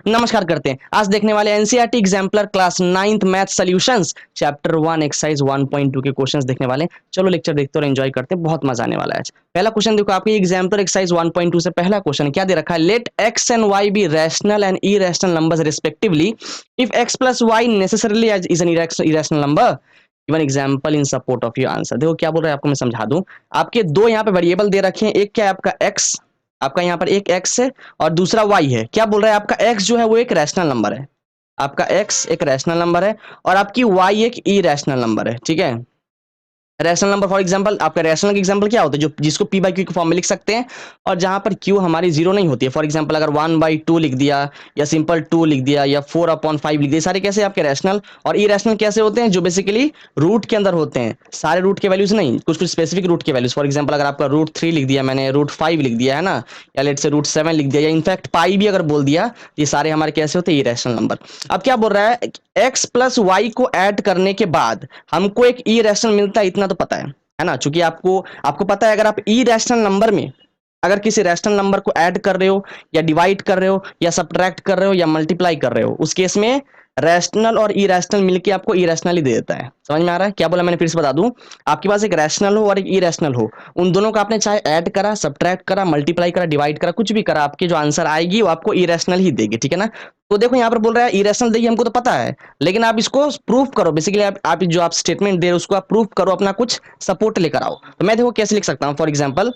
नमस्कार करते हैं। आज देखने वाले NCERT exemplar class 9th math solutions chapter 1 exercise 1.2 के क्वेश्चंस देखने वाले हैं। चलो लेक्चर देखते और एंजॉय करते हैं, बहुत मजा आने वाला है आज। पहला क्वेश्चन देखो, आपके एग्जाम्पलर एक्सरसाइज 1.2 से पहला क्वेश्चन क्या दे रखा है? Let x and y be rational and irrational numbers respectively if x plus y necessarily is an irrational number. Given example in support of your answer. देखो क्या बोल रहा है, आपको मैं समझा दूं। आपके दो यहाँ पे वेरिएबल दे रखे हैं, एक क्या है आपका x, आपका यहाँ पर एक x है और दूसरा y है। क्या बोल रहा है, आपका x जो है वो एक रैशनल नंबर है, आपका x एक रैशनल नंबर है और आपकी y एक इरेशनल नंबर है। ठीक है, रैशनल नंबर फॉर एग्जांपल, आपका रैशनल का एग्जांपल क्या होता है, जो जिसको p बाई क्यू के फॉर्म में लिख सकते हैं और जहां पर q हमारी जीरो नहीं होती है। फॉर एग्जांपल अगर 1/2 लिख दिया या सिंपल 2 लिख दिया या 4/5 लिख दिया, सारे कैसे आपके रैशनल। और इरेशनल कैसे होते हैं, जो बेसिकली रूट के अंदर होते हैं, सारे रूट के वैल्यूज नहीं, कुछ कुछ स्पेसिफिक रूट के वैल्यूज। फॉर एग्जांपल अगर आपका √3 लिख दिया मैंने, √5 लिख दिया है ना, या लेट से √7 लिख दिया या इनफैक्ट पाई भी अगर बोल दिया, ये सारे हमारे कैसे होते हैं, इरेशनल नंबर। अब क्या बोल रहा है, x प्लस वाई को ऐड करने के बाद हमको एक इरेशनल मिलता है, इतना तो पता है ना। चूंकि आपको आपको पता है, अगर आप इरेशनल नंबर में अगर किसी रैशनल नंबर को ऐड कर रहे हो या डिवाइड कर रहे हो या सब्ट्रैक्ट कर रहे हो या मल्टीप्लाई कर रहे हो, उस केस में रैशनल और इरेशनल मिलके आपको इरेशनल ही दे देता है। समझ में आ रहा है क्या बोला मैंने? फिर से बता दूं, आपके पास एक रैशनल हो और एक इरेशनल हो, उन दोनों का आपने चाहे ऐड करा, सब्ट्रैक्ट करा, मल्टीप्लाई करा, डिवाइड करा, कुछ भी करा, आपकी जो आंसर आएगी वो आपको इरेशनल ही देगी। ठीक है ना। तो देखो यहाँ पर बोल रहा है इरेशनल देगी, हमको तो पता है, लेकिन आप इसको प्रूफ करो। बेसिकली आप जो आप स्टेटमेंट दे रहे हो उसको आप प्रूफ करो, अपना कुछ सपोर्ट लेकर आओ। तो मैं देखो कैसे लिख सकता हूँ। फॉर एग्जाम्पल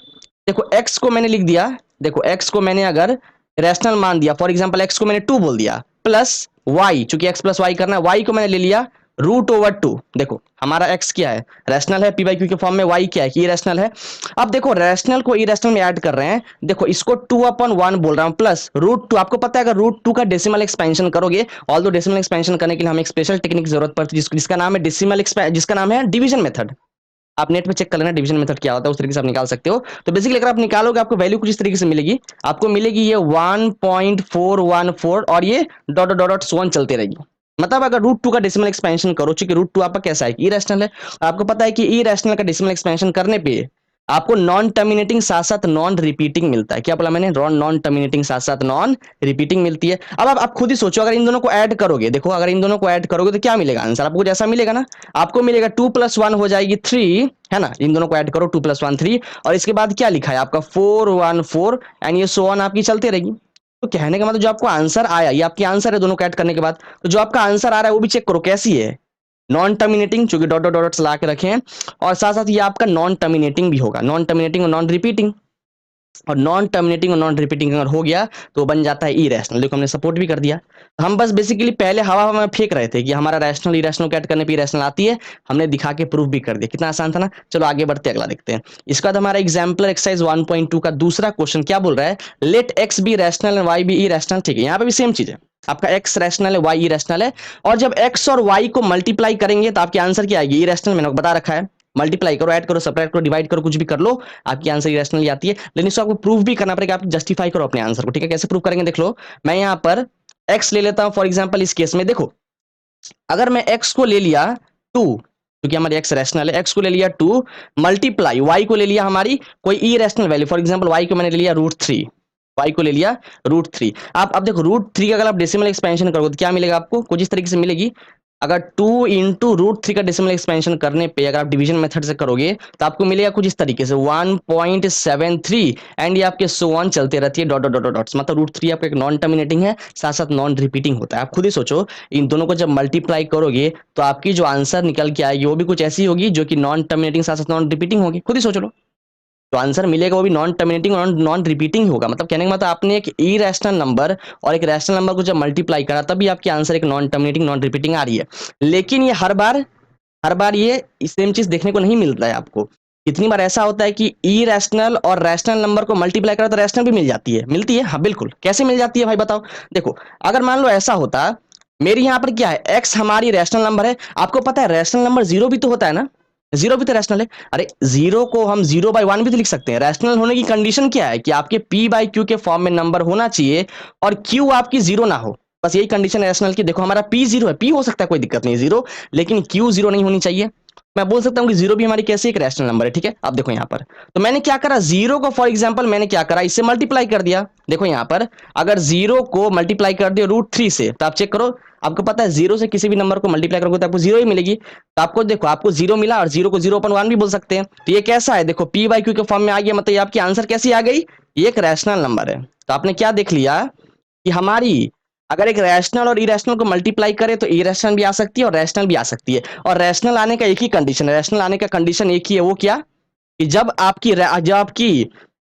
देखो x को मैंने लिख दिया, देखो x को मैंने अगर रैशनल मान दिया, फॉर एग्जांपल x को मैंने 2 बोल दिया, प्लस y, चूंकि x प्लस वाई करना है, y को मैंने ले लिया √2। देखो हमारा x क्या है, रैशनल है, p बाई क्यू के फॉर्म में, y क्या है कि इरेशनल है। अब देखो रैशनल को इरेशनल में ऐड कर रहे हैं, देखो इसको 2/1 बोल रहा हूं प्लस √2। आपको पता है अगर √2 का डेसिमल एक्सपेंशन करोगे, ऑल्दो डेसिमल एक्सपेंशन करने के लिए हमें एक स्पेशल टेक्निक की जरूरत पड़ती है जिसका नाम है डेसिमल, जिसका नाम है डिवीजन मेथड। आप नेट पे चेक कर लेना डिवीजन मेथड क्या होता है, उस तरीके से आप निकाल सकते हो। तो बेसिकली अगर आप निकालोगे आपको वैल्यू कुछ इस तरीके से मिलेगी, आपको मिलेगी ये 1.414 और ये dot dot dot so on चलते रहेगी। मतलब अगर √2 का डेसिमल एक्सपेंशन करो, चूंकि √2 आपका कैसा है, इरेशनल है, आपको पता है कि इरेशनल का डेसिमल एक्सपेंशन करने पे आपको नॉन टर्मिनेटिंग साथ साथ नॉन रिपीटिंग मिलता है। क्या बोला मैंने? नॉन टर्मिनेटिंग साथ साथ नॉन रिपीटिंग मिलती है। अब आप खुद ही सोचो, अगर इन दोनों को ऐड करोगे, देखो अगर इन दोनों को ऐड करोगे तो क्या मिलेगा आंसर, आपको जैसा मिलेगा ना, आपको मिलेगा 2 + 1 हो जाएगी 3, है ना। इन दोनों को ऐड करो, 2 + 1 3, और इसके बाद क्या लिखा है आपका 414 एंड ये सो ऑन आपकी चलते रहेगी। तो कहने का मतलब जो आपको आंसर आया, ये आपकी आंसर है दोनों को ऐड करने के बाद, तो जो आपका आंसर आ रहा है वो भी चेक करो कैसी है, नॉन टर्मिनेटिंग, चूंकि डॉट डॉट डॉट ला के रखे हैं, और साथ साथ ये आपका नॉन टर्मिनेटिंग भी होगा, नॉन टर्मिनेटिंग और नॉन रिपीटिंग। और नॉन टर्मिनेटिंग और नॉन रिपीटिंग अगर हो गया तो बन जाता है इरेशनल। देखो हमने सपोर्ट भी कर दिया। हम बस बेसिकली पहले हवा में फेंक रहे थे कि हमारा रैशनल इरेशनल को ऐड करने पे इरेशनल आती है, हमने दिखा के प्रूफ भी कर दिया। कितना आसान था ना। चलो आगे बढ़ते अगला देखते हैं। इसके बाद हमारा एग्जाम्पलर एक्सरसाइज 1.2 का दूसरा क्वेश्चन क्या बोल रहा है, let x be rational and y be irrational. ठीक है, यहाँ पे भी सेम चीज है, आपका x रैशनल है, y इरेशनल है, और जब x और y को मल्टीप्लाई करेंगे तो आपकी आंसर क्या आएगी, इरेशनल। मैंने बता रखा है, मल्टीप्लाई करो, ऐड करो, सब्ट्रैक्ट करो, डिवाइड करो, कुछ भी कर लो, आपकी आंसर इरेशनल आती है। लेकिन इसको आपको प्रूफ भी करना पड़ेगा, आप जस्टिफाई करो अपने आंसर को। ठीक है, कैसे प्रूफ करेंगे देख लो। मैं यहाँ पर x ले लेता हूं, फॉर एग्जांपल इस केस में देखो, अगर मैं x को ले लिया 2, क्योंकि हमारी x रैशनल है, x को ले लिया 2 मल्टीप्लाई y को ले लिया हमारी कोई irrational value, for example y को मैंने ले लिया √3, y को ले लिया √3। आप अब देखो √3 का अगर आप डेसिमल एक्सपेंशन करोगे तो क्या मिलेगा आपको, कुछ इस तरीके से मिलेगी। अगर 2 × √3 का डेसिमल एक्सपेंशन करने पे अगर आप डिवीजन मेथड से करोगे तो आपको मिलेगा कुछ इस तरीके से 1.73, एंड ये आपके सो ऑन चलते रहती है डॉट डॉट डॉट डॉट्स। मतलब √3 आपका एक नॉन टर्मिनेटिंग है, साथ साथ नॉन रिपीटिंग होता है। आप खुद ही सोचो, इन दोनों को जब मल्टीप्लाई करोगे तो आपकी जो आंसर निकल के आएगी वो भी कुछ ऐसी होगी जो कि नॉन टर्मिनेटिंग साथ साथ नॉन रिपीटिंग होगी। खुद ही सोच लो, तो आंसर मिलेगा वो भी नॉन टर्मिनेटिंग और नॉन रिपीटिंग होगा। मतलब कहने का मतलब आपने एक इरेशनल नंबर और एक रैशनल नंबर को जब मल्टीप्लाई करा तभी आपकी आंसर एक नॉन टर्मिनेटिंग नॉन रिपीटिंग आ रही है। लेकिन ये हर बार ये सेम चीज देखने को नहीं मिलता है आपको। कितनी बार ऐसा होता है कि इरेशनल और रैशनल नंबर को मल्टीप्लाई करा तो रैशनल भी मिल जाती है, मिलती है, हाँ बिल्कुल। कैसे मिल जाती है भाई बताओ। देखो अगर मान लो ऐसा होता, मेरी यहाँ पर क्या है, x हमारी रैशनल नंबर है, आपको पता है रैशनल नंबर 0 भी तो होता है ना, 0 भी तो रैशनल है। अरे 0 को हम 0/1 भी तो लिख सकते हैं। रैशनल होने की कंडीशन क्या है कि आपके p/q के फॉर्म में नंबर होना चाहिए और q आपकी 0 ना हो, बस यही कंडीशन है रैशनल की। देखो हमारा p 0 है, p हो सकता है कोई दिक्कत नहीं 0, लेकिन q 0 नहीं होनी चाहिए। मैं बोल सकता हूं कि जीरो भी हमारी कैसे एक रैशनल नंबर है, ठीक है। अब देखो यहां पर, तो मैंने क्या करा, जीरो को फॉर एग्जांपल मैंने क्या करा, इससे मल्टीप्लाई कर दिया। देखो यहां पर अगर जीरो को मल्टीप्लाई कर दिया √3 से, तो आप चेक करो, आपको पता है जीरो से किसी भी नंबर को मल्टीप्लाई करोगे तो आपको जीरो ही मिलेगी। तो आपको देखो, आपको जीरो मिला, और जीरो को 0.1 भी बोल सकते हैं। तो ये कैसा है, देखो पी बाई क्यू के फॉर्म में आ गया, मतलब ये आपकी आंसर कैसी आ गई, ये एक रैशनल नंबर है। तो आपने क्या देख लिया कि हमारी अगर एक रैशनल और इरेशनल को मल्टीप्लाई करे तो इरेशनल भी आ सकती है और रैशनल भी आ सकती है। और रैशनल आने का एक ही कंडीशन है, रैशनल आने का कंडीशन एक ही है, वो क्या, कि जब आपकी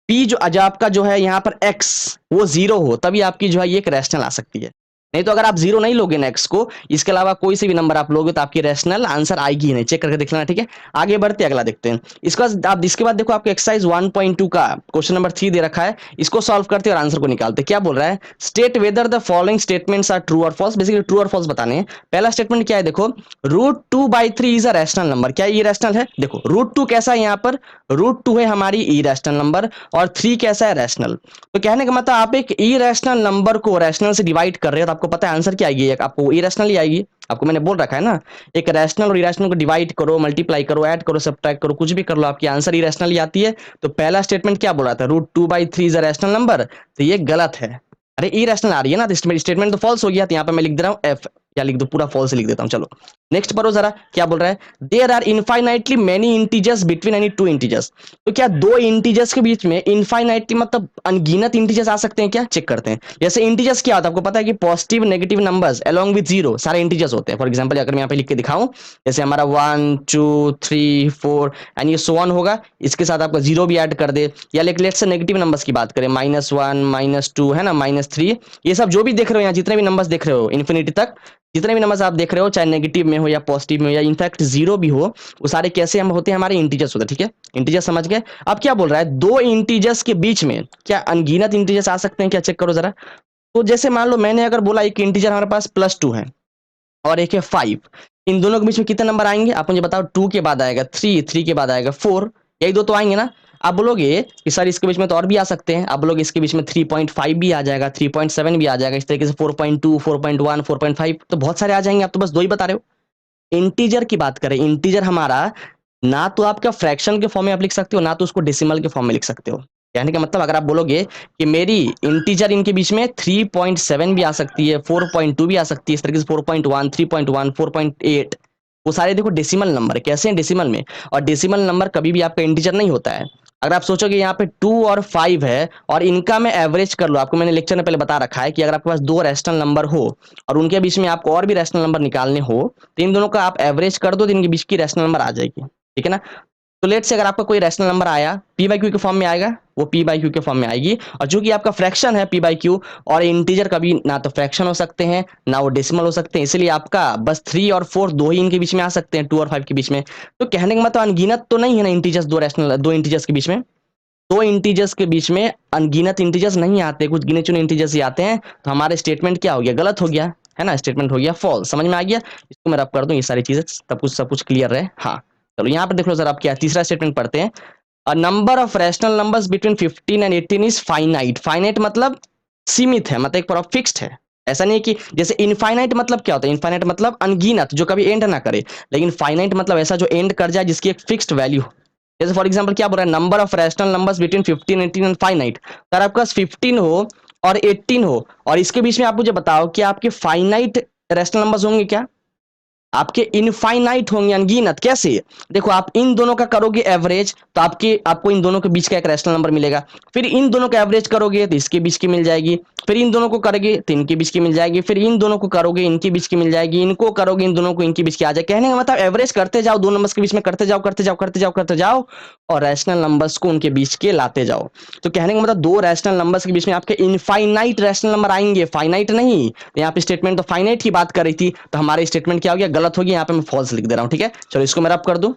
पी जब आपका जो है यहाँ पर एक्स वो जीरो हो, तभी आपकी जो है ये एक रैशनल आ सकती है। नहीं तो अगर आप जीरो नहीं लोगे ना एक्स को, इसके अलावा कोई से भी नंबर आप लोगे तो आपकी रैशनल आंसर आएगी ही नहीं। चेक करके देख लेना, ठीक है। आगे बढ़ते अगला देखते हैं। इसके बाद देखो आपको एक्सरसाइज 1.2 का क्वेश्चन नंबर 3 दे रखा है, इसको सॉल्व करते और आंसर को निकालते। क्या बोल रहा है, state whether the following statements are true और फॉल्स। बेसिकली ट्रू और फॉल्स बताने हैं। पहला स्टेटमेंट क्या है, देखो √2/3 इज अ रैशनल नंबर। क्या ये रैशनल है, देखो √2 कैसा है, यहाँ पर √2 है हमारी इरेशनल नंबर, और 3 कैसा है, रैशनल। तो कहने का मतलब आप एक इरेशनल नंबर को रैशनल से डिवाइड कर रहे हो तो आपको पता है आंसर क्या आएगी, आपको इरेशनल ही आएगी। आपको मैंने बोल रखा है ना, एक रैशनल और इरेशनल को डिवाइड करो, मल्टीप्लाई करो, ऐड करो, सब्ट्रैक्ट करो, कुछ भी कर लो, आपकी आंसर इरेशनल ही आती है। तो पहला स्टेटमेंट क्या बोल रहा था, √2/3 इज अ रैशनल नंबर, तो ये गलत है। अरे इरेशनल आ रही है ना, तो स्टेटमेंट तो फॉल्स हो गया। तो यहाँ पे मैं लिख दे रहा हूँ एफ, या लिख दो पूरा फॉल्स लिख देता हूँ। चलो नेक्स्ट पढ़ो जरा, क्या बोल रहा है, there are infinitely many integers between any two integers. तो क्या दो इंटीजर्स के बीच में इनफाइनाइटली मतलब अनगिनत इंटीजर्स आ सकते हैं क्या, चेक करते हैं। जैसे इंटीजर्स क्या होता है, आपको पता है कि positive negative numbers along with zero सारे इंटीजर्स होते हैं। फॉर एग्जांपल अगर मैं यहाँ पे लिख के दिखाऊं, जैसे हमारा 1 2 3 4 एंड ये सो ऑन होगा, इसके साथ आपका जीरो भी ऐड कर दे। या लेट से नेगेटिव नंबर्स की बात करें, -1 -2 है ना, -3, ये सब जो भी देख रहे हो यहाँ, जितने भी नंबर्स देख रहे हो इन्फिनिटी तक, जितने भी नंबर्स आप देख रहे हो, चाहे नेगेटिव में हो या पॉजिटिव में हो या इनफैक्ट जीरो भी हो, वो सारे कैसे हम होते हैं, हमारे इंटीजर्स होते हैं, ठीक है। इंटीजर्स समझ गए। अब क्या बोल रहा है, दो इंटीजर्स के बीच में क्या अनगिनत इंटीजर्स आ सकते हैं क्या, चेक करो जरा। तो जैसे मान लो मैंने अगर बोला एक इंटीजर हमारे पास +2 है और एक है 5, इन दोनों के बीच में कितने नंबर आएंगे, आप मुझे बताओ। 2 के बाद आएगा 3, 3 के बाद आएगा 4, यही दो तो आएंगे ना। आप बोलोगे कि सर इसके बीच में तो और भी आ सकते हैं, आप बोलोगे इसके बीच में 3.5 भी आ जाएगा, 3.7 भी आ जाएगा, इस तरीके से 4.2 4.1 4.5, तो बहुत सारे आ जाएंगे। आप तो बस दो ही बता रहे हो। इंटीजर की बात करें, इंटीजर हमारा ना तो आपका फ्रैक्शन के फॉर्म में आप लिख सकते हो, ना तो उसको डेसिमल के फॉर्म में लिख सकते हो। कहने का मतलब अगर आप बोलोगे कि मेरी इंटीजर इनके बीच में 3.7 भी आ सकती है, 4.2 भी आ सकती है, इस तरीके से 4.1 3.1 4.8, वो सारे देखो डेसिमल नंबर कैसे हैं, डेसिमल में। और डेसिमल नंबर कभी भी आपका इंटीजर नहीं होता है। अगर आप सोचोगे यहाँ पे 2 और 5 है और इनका मैं एवरेज कर लो, आपको मैंने लेक्चर में पहले बता रखा है कि अगर आपके पास दो रैशनल नंबर हो और उनके बीच में आपको और भी रैशनल नंबर निकालने हो, तो इन दोनों का आप एवरेज कर दो तो इनके बीच की रैशनल नंबर आ जाएगी, ठीक है ना। तो लेट से अगर आपका कोई रैशनल नंबर आया, पी बाई क्यू के फॉर्म में आएगा, वो पी बाई क्यू के फॉर्म में आएगी। और जो कि आपका फ्रैक्शन है पी बाई क्यू, और इंटीजर कभी ना तो फ्रैक्शन हो सकते हैं ना वो डेसिमल हो सकते हैं, इसलिए आपका बस 3 और 4 दो ही इनके बीच में आ सकते हैं, 2 और 5 के बीच में। तो कहने का मतलब अनगिनत तो नहीं है ना इंटीजर्स, दो इंटीजर्स के बीच में, दो इंटीजर्स के बीच में अनगिनत इंटीजर्स नहीं आते, कुछ गिने चुने इंटीजर्स ही आते हैं। तो हमारे स्टेटमेंट क्या हो गया, गलत हो गया है ना, स्टेटमेंट हो गया फॉल्स। समझ में आ गया, इसको मैं रब कर दूं, ये सारी चीजें सब कुछ क्लियर रहे। हाँ चलो यहाँ पर देख लो सर, आप क्या तीसरा स्टेटमेंट पढ़ते हैं। A number of rational numbers between 15 and 18 is finite. Finite मतलब सीमित है, मतलब एक पर फिक्स्ड है। ऐसा नहीं कि जैसे इनफाइनाइट मतलब क्या होता है, इनफाइनाइट मतलब अनगिनत जो कभी एंड ना करे, लेकिन फाइनाइट मतलब ऐसा जो एंड कर जाए, जिसकी एक फिक्स्ड वैल्यू। जैसे फॉर एग्जांपल क्या बोल रहा है, number of rational numbers between 15 18 and finite. अगर आपके पास 15 हो और 18 हो और इसके बीच में आप मुझे बताओ कि आपके फाइनाइट रैशनल नंबर्स होंगे क्या, आपके इनफाइनाइट होंगे, अनगिनत। कैसे, देखो आप इन दोनों का करोगे एवरेज तो आपको इन दोनों के बीच का एक रैशनल नंबर मिलेगा। फिर इन दोनों का एवरेज करोगे तो इसके बीच की मिल जाएगी। फिर इन दोनों को करोगे तो इनके बीच की मिल जाएगी। फिर इन दोनों को करोगे इनके बीच की मिल जाएगी। इनको करोगे इन दोनों को इनके बीच की आ जाए। कहने का मतलब एवरेज करते जाओ, दो नंबर्स के बीच में करते जाओ करते जाओ करते जाओ करते जाओ, और रैशनल नंबर्स को उनके बीच के लाते जाओ। तो कहने का मतलब दो रैशनल नंबर्स के बीच में आपके इनफाइनाइट रैशनल नंबर आएंगे, फाइनाइट नहीं। यहाँ पे स्टेटमेंट तो फाइनाइट की बात कर रही थी, तो हमारी स्टेटमेंट क्या हो गया, गलत होगी। यहाँ पे मैं फॉल्स लिख दे रहा हूँ, ठीक है। चलो इसको मैं रब कर दूं,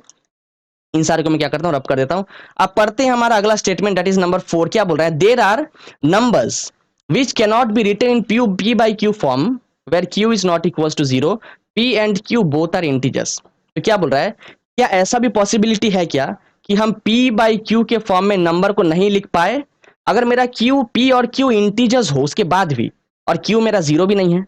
इन सारे को मैं क्या करता हूँ, रब कर देता हूँ। अब पढ़ते हैं हमारा अगला स्टेटमेंट, दैट इज नंबर 4। क्या बोल रहा है, there are numbers which cannot be written in p by q form where q is not equals to 0, p and q both are integers। तो क्या बोल रहा है, क्या ऐसा भी पॉसिबिलिटी है क्या कि हम p by q के फॉर्म में नंबर को नहीं लिख पाए, अगर मेरा q p और q इंटीजर्स हो उसके बाद भी, और q मेरा 0 भी नहीं है।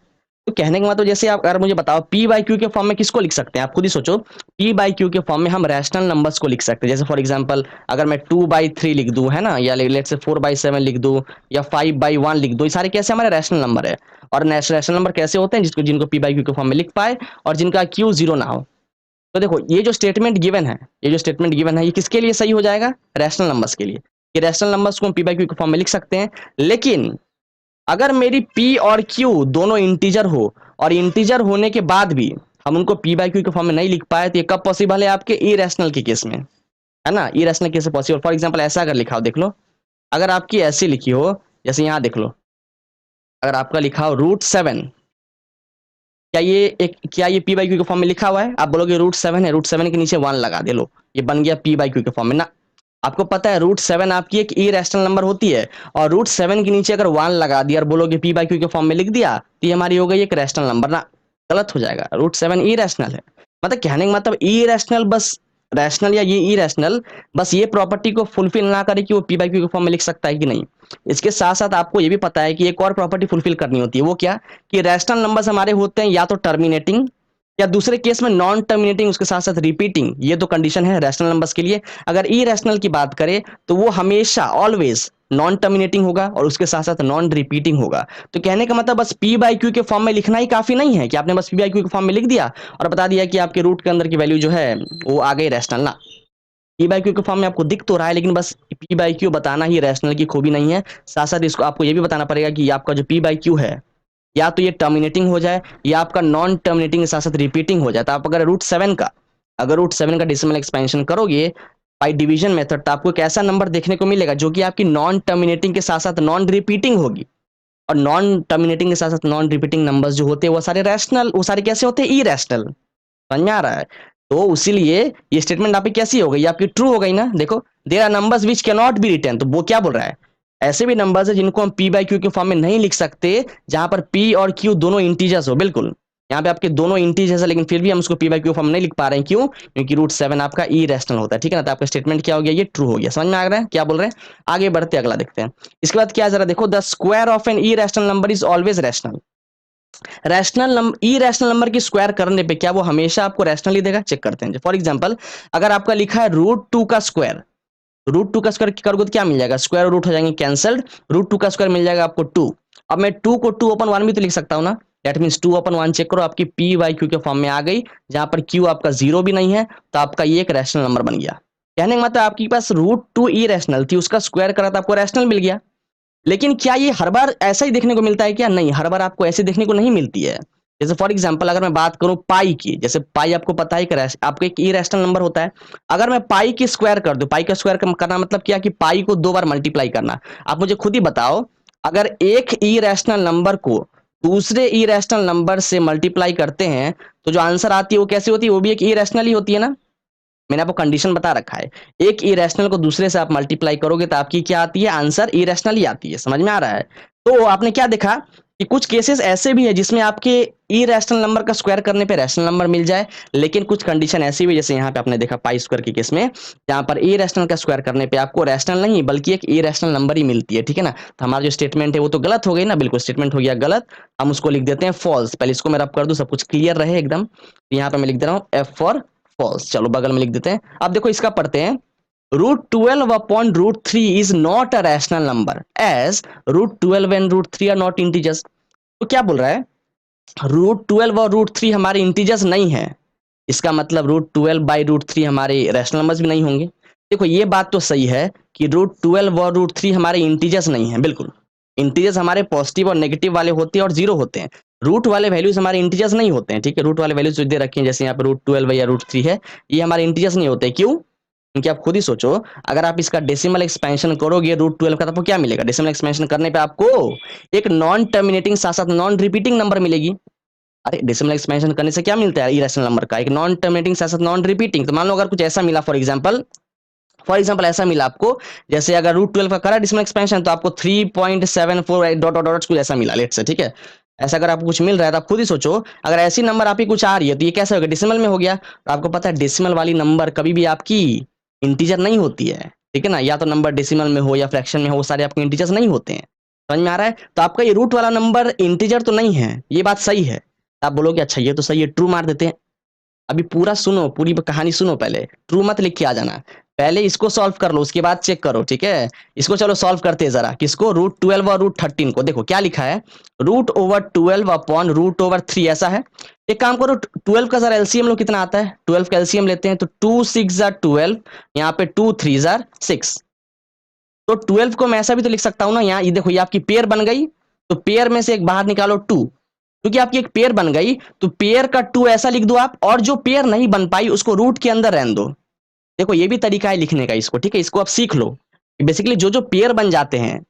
तो कहने का मतलब जैसे आप अगर मुझे बताओ पी बाई क्यू के फॉर्म में किसको लिख सकते हैं, आप खुद ही सोचो। पी बाई क्यू के फॉर्म में हम रैशनल नंबर्स को लिख सकते हैं। जैसे फॉर एग्जांपल अगर मैं 2/3 लिख दूं, है ना, या लेट से 4/7 लिख दूं, या 5/1 लिख दूं, ये सारे कैसे हमारे रैशनल नंबर है। और रैशनल नंबर कैसे होते हैं, जिसको जिनको पी बाई क्यू के फॉर्म में लिख पाए और जिनका क्यू जीरो ना हो। तो देखो ये जो स्टेटमेंट गिवन है, ये जो स्टेटमेंट गिवन है, ये किसके लिए सही हो जाएगा, रैशनल नंबर्स के लिए। ये रैशनल नंबर्स को हम पी बाई क्यू के फॉर्म में लिख सकते हैं। लेकिन अगर मेरी P और Q दोनों इंटीजर हो और इंटीजर होने के बाद भी हम उनको P बाई क्यू के फॉर्म में नहीं लिख पाए, तो ये कब पॉसिबल है, आपके इरेशनल के केस में, है ना। इरेशनल केस में पॉसिबल। फॉर एग्जांपल ऐसा अगर लिखा हो, देख लो, अगर आपकी ऐसी लिखी हो, जैसे यहां देख लो, अगर आपका लिखा हो √7, क्या ये P बाई क्यू के फॉर्म में लिखा हुआ है, आप बोलोगे √7 है, √7 के नीचे 1 लगा दे, लो ये बन गया P बाई क्यू के फॉर्म में ना। आपको पता है √7 आपकी एक इरेशनल नंबर होती है, और √7 के नीचे अगर 1 लगा दिया और बोलोगे P बाई क्यू के फॉर्म में लिख दिया, तो ये हमारी हो गई एक रैशनल नंबर ना, गलत हो जाएगा। √7 इरेशनल है। मतलब कहने का मतलब इरेशनल बस, रैशनल या ये इरेशनल बस ये प्रॉपर्टी को फुलफिल ना करे कि वो P बाई क्यू के फॉर्म में लिख सकता है कि नहीं। इसके साथ साथ आपको ये भी पता है कि एक और प्रॉपर्टी फुलफिल करनी होती है, वो क्या, कि रैशनल नंबर्स हमारे होते हैं या तो टर्मिनेटिंग, या दूसरे केस में नॉन टर्मिनेटिंग, उसके साथ साथ रिपीटिंग। ये तो कंडीशन है रैशनल नंबर्स के लिए। अगर इरेशनल की बात करें तो वो हमेशा ऑलवेज नॉन टर्मिनेटिंग होगा और उसके साथ साथ नॉन रिपीटिंग होगा। तो कहने का मतलब बस P बाई क्यू के फॉर्म में लिखना ही काफी नहीं है कि आपने बस P बाई क्यू के फॉर्म में लिख दिया और बता दिया कि आपके रूट के अंदर की वैल्यू जो है वो आ गई रैशनल ना। P बाई क्यू के फॉर्म में आपको दिख तो रहा है, लेकिन बस P बाई क्यू बताना ही रैशनल की खूबी नहीं है। साथ साथ इसको आपको ये भी बताना पड़ेगा कि आपका जो P बाई क्यू है, या तो ये टर्मिनेटिंग हो जाए या आपका नॉन टर्मिनेटिंग के साथ साथ रिपीटिंग हो जाए। तो आप अगर √7 का डेसिमल एक्सपेंशन करोगे बाय डिवीजन मेथड, तो आपको एक ऐसा नंबर देखने को मिलेगा जो कि आपकी नॉन टर्मिनेटिंग के साथ साथ नॉन रिपीटिंग होगी। और नॉन टर्मिनेटिंग के साथ साथ नॉन रिपीटिंग नंबर्स जो होते हैं वो सारे रैशनल, वो सारे कैसे होते हैं, इरेशनल। समझ में आ रहा है। तो इसीलिए ये स्टेटमेंट आपकी कैसी हो गई, आपकी ट्रू हो गई ना। देखो, there are numbers which can not be written, तो वो क्या बोल रहा है, ऐसे भी नंबर्स है जिनको हम P बाई क्यू के फॉर्म में नहीं लिख सकते, जहां पर P और Q दोनों इंटीजर्स हो। बिल्कुल, यहाँ पे आपके दोनों इंटीजर्स है, लेकिन फिर भी हम उसको P बाई क्यू फॉर्म में नहीं लिख पा रहे हैं, क्यों, क्योंकि √7 आपका इरेशनल होता है। ठीक है ना। तो आपका स्टेटमेंट क्या हो गया, ये ट्रू हो गया। समझ में आ रहा है क्या बोल रहे हैं। आगे बढ़ते अगला देखते हैं। इसके बाद क्या, जरा देखो, the square of N irrational number is always rational. Rational number, irrational number की स्क्वायर करने पे क्या वो हमेशा आपको रैशनल ही देगा, चेक करते हैं। फॉर एग्जांपल अगर आपका लिखा है √2 का स्क्वायर, √2 का स्क्वायर करोगे तो क्या मिल जाएगा, स्क्वायर रूट हो जाएंगे कैंसल्ड, √2 का स्क्वायर मिल जाएगा आपको 2। अब मैं 2 को 2/1 भी तो लिख सकता हूं ना। दैट मींस 2/1 चेक करो, आपकी P बाई क्यू के फॉर्म में आ गई, जहां पर Q आपका जीरो भी नहीं है, तो आपका ये एक रैशनल नंबर बन गया। कहने का मतलब आपके पास √2 इरेशनल थी, उसका स्क्वायर करा तो आपको रैशनल मिल गया। लेकिन क्या ये हर बार ऐसा ही देखने को मिलता है क्या, नहीं, हर बार आपको ऐसे देखने को नहीं मिलती है। जैसे फॉर एग्जांपल अगर मैं बात करूं पाई की, जैसे पाई आपको पता है कि आपको एक इरेशनल नंबर होता है। अगर मैं पाई की स्क्वायर कर दूं, पाई का स्क्वायर करना मतलब क्या, कि पाई को 2 बार मल्टीप्लाई करना। आप मुझे खुद ही बताओ, अगर एक इरेशनल नंबर को दूसरे इरेशनल नंबर से मल्टीप्लाई करते हैं, तो जो आंसर आती है वो कैसी होती है, वो भी एक इरेशनल ही होती है ना। मैंने आपको कंडीशन बता रखा है, एक इरेशनल को दूसरे से आप मल्टीप्लाई करोगे तो आपकी क्या आती है, आंसर इरेशनल ही आती है। समझ में आ रहा है। तो आपने क्या देखा कि कुछ केसेस ऐसे भी है जिसमें आपके इरेशनल नंबर का स्क्वायर करने पे रैशनल नंबर मिल जाए, लेकिन कुछ कंडीशन ऐसी भी, जैसे यहाँ पे आपने देखा पाई स्क्वायर के केस में, जहां पर इरेशनल का स्क्वायर करने पे आपको रैशनल नहीं बल्कि एक इरेशनल नंबर ही मिलती है। ठीक है ना। तो हमारा जो स्टेटमेंट है वो तो गलत हो गई ना, बिल्कुल स्टेटमेंट हो गया गलत। हम उसको लिख देते हैं फॉल्स। पहले इसको मैं रब कर दूं, सब कुछ क्लियर रहे एकदम। यहाँ पे मैं लिख दे रहा हूँ F फॉर फॉल्स। चलो बगल में लिख देते हैं। अब देखो इसका पढ़ते हैं। √12/√3 is not a rational number as √12 and √3 are not integers। तो क्या बोल रहा है, √12 और √3 हमारे इंटीजर्स नहीं है, इसका मतलब √12/√3 हमारे रैशनल नंबर्स भी नहीं होंगे। देखो ये बात तो सही है कि √12 और √3 हमारे इंटीजर्स नहीं है, बिल्कुल। इंटीजर्स हमारे पॉजिटिव और नेगेटिव वाले होते हैं और जीरो होते हैं। रूट वाले वैल्यूज हमारे इंटीजर्स नहीं होते हैं। ठीक है, रूट वाले वैल्यूज जो दे रखे हैं, जैसे यहाँ पे √12 या √3 है, ये हमारे इंटीजर्स नहीं होते। क्यों, क्योंकि आप खुद ही सोचो, अगर आप इसका डेसिमल एक्सपेंशन करोगे √12 का, तो आपको क्या मिलेगा, डेसिमल एक्सपेंशन करने पे आपको एक नॉन टर्मिनेटिंग साथ साथ नॉन रिपीटिंग नंबर मिलेगी। अरे डेसिमल एक्सपेंशन करने से क्या मिलता है, इरेशनल नंबर का एक नॉन टर्मिनेटिंग साथ साथ नॉन रिपीटिंग। तो मान लो अगर कुछ ऐसा मिला, फॉर एग्जांपल ऐसा मिला आपको, जैसे अगर √12 का करा डेसिमल एक्सपेंशन, तो आपको 3.74 डॉट डॉट डॉट कुछ ऐसा मिला, लेट से। ठीक है, ऐसा अगर आपको कुछ मिल रहा है तो आप खुद ही सोचो, अगर ऐसी नंबर आपकी कुछ आ रही है तो ये कैसे हो गया, डेसिमल में हो गया। तो आपको पता है डेसिमल वाली नंबर कभी भी आपकी इंटीजर नहीं होती है। ठीक है ना, या तो नंबर डेसिमल में हो या फ्रैक्शन में हो, वो सारे आपके इंटीजर्स नहीं होते हैं। समझ में आ रहा है? तो आपका ये रूट वाला नंबर इंटीजर तो नहीं है, ये बात सही है। आप बोलोगे अच्छा ये तो सही है, ट्रू मार देते हैं। अभी पूरा सुनो, पूरी कहानी सुनो, पहले ट्रू मत लिख के आ जाना, पहले इसको सॉल्व कर लो, उसके बाद चेक करो, ठीक है? इसको चलो सॉल्व करते हैं जरा। किसको? √12 और √13 को। देखो क्या लिखा है, √12 अपॉन √3, ऐसा है। एक काम करो, 12 का जरा एलसीएम लो, कितना आता है? 12 का एलसीएम लेते हैं तो 2 6 12, यहाँ पे 2 3 6। तो 12 को मैं ऐसा भी तो लिख सकता हूँ ना, यहाँ ये देखो, ये आपकी पेयर बन गई, तो पेयर में से एक बाहर निकालो 2, क्योंकि आपकी एक पेयर बन गई, तो पेयर का 2 ऐसा लिख दो आप, और जो पेयर नहीं बन पाई उसको रूट के अंदर रहने दो। देखो ये भी तरीका है लिखने का इसको, ठीक है? इसको आप सीख लो। बेसिकली जो जो पेयर बन जाते हैं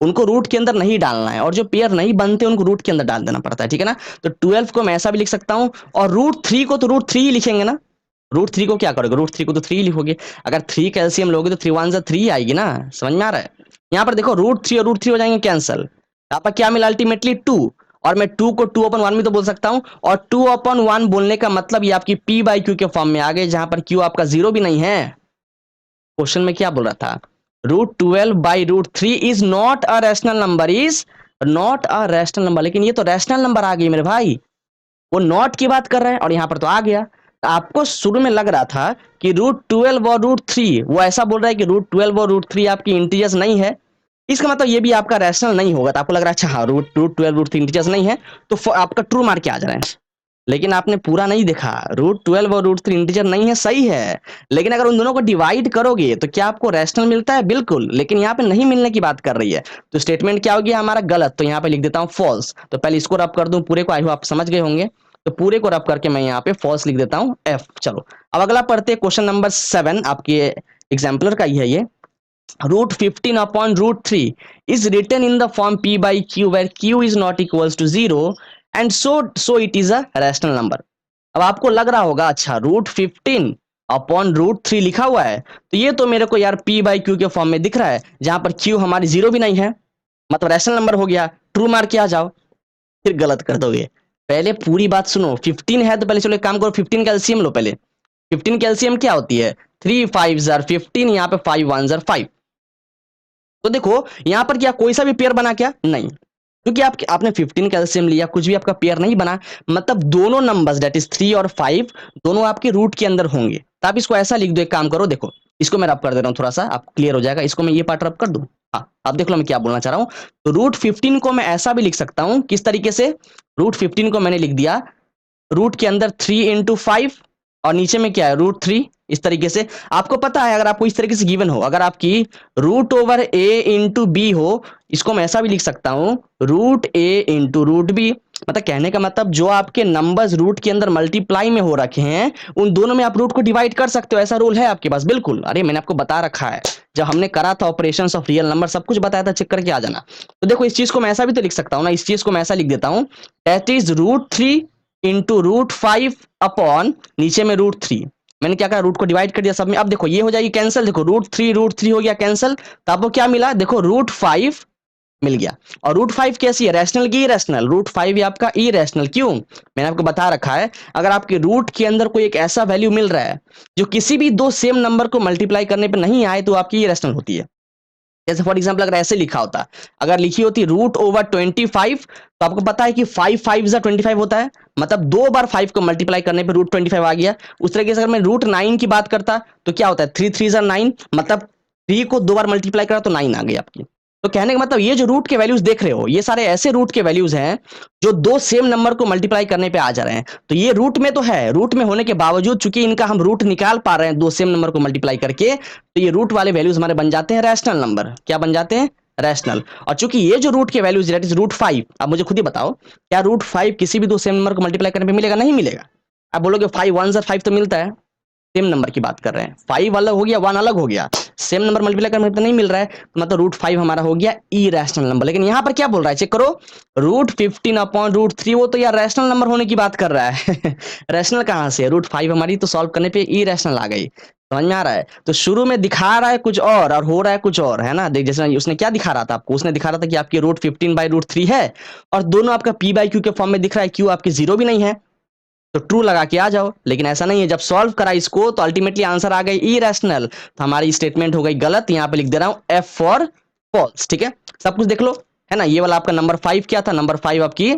उनको रूट के अंदर नहीं डालना है, और जो पेयर नहीं बनते उनको रूट के अंदर डाल देना पड़ता है, ठीक है ना? तो 12 को मैं ऐसा भी लिख सकता हूँ, और √3 को तो √3 ही लिखेंगे ना। √3 को क्या करोगे? √3 को तो 3 लिखोगे। अगर 3 का एलसीएम लोगे तो 3 1 3 आएगी ना, समझ में आ रहा है? यहाँ पर देखो √3 और √3 हो जाएंगे कैंसल, यहाँ पर क्या मिला अल्टीमेटली 2, और मैं 2 को 2/1 भी तो बोल सकता हूँ, और 2/1 बोलने का मतलब ये आपकी p/q के फॉर्म में आ गए, जहां पर q आपका 0 भी नहीं है। क्वेश्चन में क्या बोल रहा था? √12/√3 is not a rational number, is not a rational number. लेकिन ये तो रैशनल नंबर आ गई मेरे भाई, वो नॉट की बात कर रहे हैं, और यहां पर तो आ गया। तो आपको शुरू में लग रहा था कि √12 और √3, वो ऐसा बोल रहा है कि √12 और √3 आपकी इंटीजर्स नहीं है, इसका मतलब ये भी आपका रैशनल नहीं होगा। तो आपको लग रहा है अच्छा हाँ, √12 √3 इंटीजर्स नहीं है, तो आपका ट्रू मार्क क्या आ जा रहा है। लेकिन आपने पूरा नहीं देखा, √12 और √3 इंटीजर नहीं है, सही है, लेकिन अगर उन दोनों को डिवाइड करोगे तो क्या आपको रैशनल मिलता है? बिल्कुल, लेकिन यहाँ पे नहीं मिलने की बात कर रही है। तो स्टेटमेंट क्या हो गया हमारा? गलत। तो यहाँ पे लिख देता हूँ फॉल्स। तो पहले इसको रब कर दूं पूरे को, आई होप आप समझ गए होंगे। तो पूरे को रब करके मैं यहाँ पे फॉल्स लिख देता हूँ, एफ। चलो अब अगला पढ़ते, क्वेश्चन नंबर 7 आपके एग्जाम्पलर का ही है ये। √15 upon √3 is written in the form p/q where q is not equals to 0 and so it is a rational number। अब आपको लग रहा होगा अच्छा √15 अपॉन √3 लिखा हुआ है, तो ये तो मेरे को यार p/q के फॉर्म में दिख रहा है, जहां पर q हमारी 0 भी नहीं है, मतलब रैशनल नंबर हो गया, ट्रू मार्क के आ जाओ। फिर गलत कर दोगे। पहले पूरी बात सुनो, 15 है तो पहले चलो एक काम करो, 15 का एलसीएम लो पहले। 15 की एलसीएम क्या होती है? 3 5 15, यहाँ पे 5 1 5। तो देखो यहां पर क्या कोई सा भी पेयर बना? क्या नहीं, क्योंकि आपने 15 का एलसीएम लिया, कुछ भी आपका पेयर नहीं बना, मतलब दोनों नंबर्स दैट इज 3 और 5 दोनों आपके रूट के अंदर होंगे। तो आप इसको ऐसा लिख दो, एक काम करो, देखो इसको मैं रब कर दे रहा हूं, थोड़ा सा आपको क्लियर हो जाएगा। इसको मैं ये पार्ट रब कर दूं, हाँ अब देख लो मैं क्या बोलना चाह रहा हूं। तो √15 को मैं ऐसा भी लिख सकता हूं, किस तरीके से? √15 को मैंने लिख दिया रूट के अंदर 3 × 5, और नीचे में क्या है? √3। इस तरीके से आपको पता है, अगर आपको इस तरीके से गिवन हो, अगर आपकी √a × b हो, इसको मैं ऐसा भी लिख सकता हूं √a × √b। मतलब कहने का मतलब जो आपके नंबर्स रूट के अंदर मल्टीप्लाई में हो रखे हैं, उन दोनों में आप रूट को डिवाइड कर सकते हो, ऐसा रूल है आपके पास। बिल्कुल, अरे मैंने आपको बता रखा है, जब हमने करा था ऑपरेशंस ऑफ रियल नंबर, सब कुछ बताया था, चेक करके आ जाना। तो देखो इस चीज को मैं ऐसा भी तो लिख सकता हूं ना, इस चीज को मैं ऐसा लिख देता हूं, दैट इज √3 × √5 अपॉन नीचे में √3। मैंने क्या करा? रूट को डिवाइड कर दिया सब में। अब देखो ये हो जाएगी कैंसिल, देखो √3 हो गया कैंसिल, तो आपको क्या मिला? देखो √5 मिल गया। और √5 कैसी है? रैशनल की इरेशनल? √5 आपका इरेशनल, क्यों? मैंने आपको बता रखा है, अगर आपके रूट के अंदर कोई एक ऐसा वैल्यू मिल रहा है जो किसी भी दो सेम नंबर को मल्टीप्लाई करने पे नहीं आए, तो आपकी इरेशनल होती है। जैसे फॉर एग्जाम्पल अगर ऐसे लिखा होता, अगर लिखी होती √25, तो आपको पता है कि 5 5 25 होता है, मतलब 2 बार 5 को मल्टीप्लाई करने पे √25 आ गया। उस तरीके से अगर मैं √9 की बात करता, तो क्या होता है? 3 3 9, मतलब 3 को 2 बार मल्टीप्लाई करा तो 9 आ गई आपकी। तो कहने का मतलब ये जो रूट के वैल्यूज देख रहे हो, ये सारे ऐसे रूट के वैल्यूज हैं जो दो सेम नंबर को मल्टीप्लाई करने पे आ जा रहे हैं। तो ये रूट में तो है, रूट में होने के बावजूद चूंकि इनका हम रूट निकाल पा रहे हैं दो सेम नंबर को मल्टीप्लाई करके, तो ये रूट वाले वैल्यूज हमारे बन जाते हैं रैशनल नंबर। क्या बन जाते हैं? रैशनल। और चूंकि ये जो रूट के वैल्यूज दैट इज √5, अब मुझे खुद ही बताओ, क्या √5 किसी भी दो सेम नंबर को मल्टीप्लाई करने पे मिलेगा? नहीं मिलेगा। आप बोलोगे 5 1 5 तो मिलता है, सेम नंबर की बात कर रहे हैं, 5 अलग हो गया 1 अलग हो गया, सेम नंबर मल्टीप्लाई करने पे नहीं मिल रहा है, तो मतलब √5 हमारा हो गया इरेशनल नंबर। लेकिन यहां पर क्या बोल रहा है, चेक करो, √15 अपॉन √3, वो तो यार रैशनल नंबर होने की बात कर रहा है। रैशनल कहां से? √5 हमारी तो सॉल्व करने पे इरेशनल आ गई। समझ में आ रहा है? तो शुरू में दिखा रहा है कुछ और हो रहा है कुछ और, है ना? देख जैसे उसने क्या दिखा रहा था आपको, उसने दिखा रहा था कि आपकी √15/√3 है, और दोनों आपका p/q के फॉर्म में दिख रहा है, q आपकी 0 भी नहीं है, तो ट्रू लगा के आ जाओ। लेकिन ऐसा नहीं है, जब सॉल्व करा इसको तो अल्टीमेटली आंसर आ गई इरेशनल, तो हमारी स्टेटमेंट हो गई गलत। यहां पे लिख दे रहा हूं एफ फॉर फॉल्स, ठीक है? सब कुछ देख लो, है ना। ये वाला आपका नंबर 5 क्या था, नंबर 5 आपकी,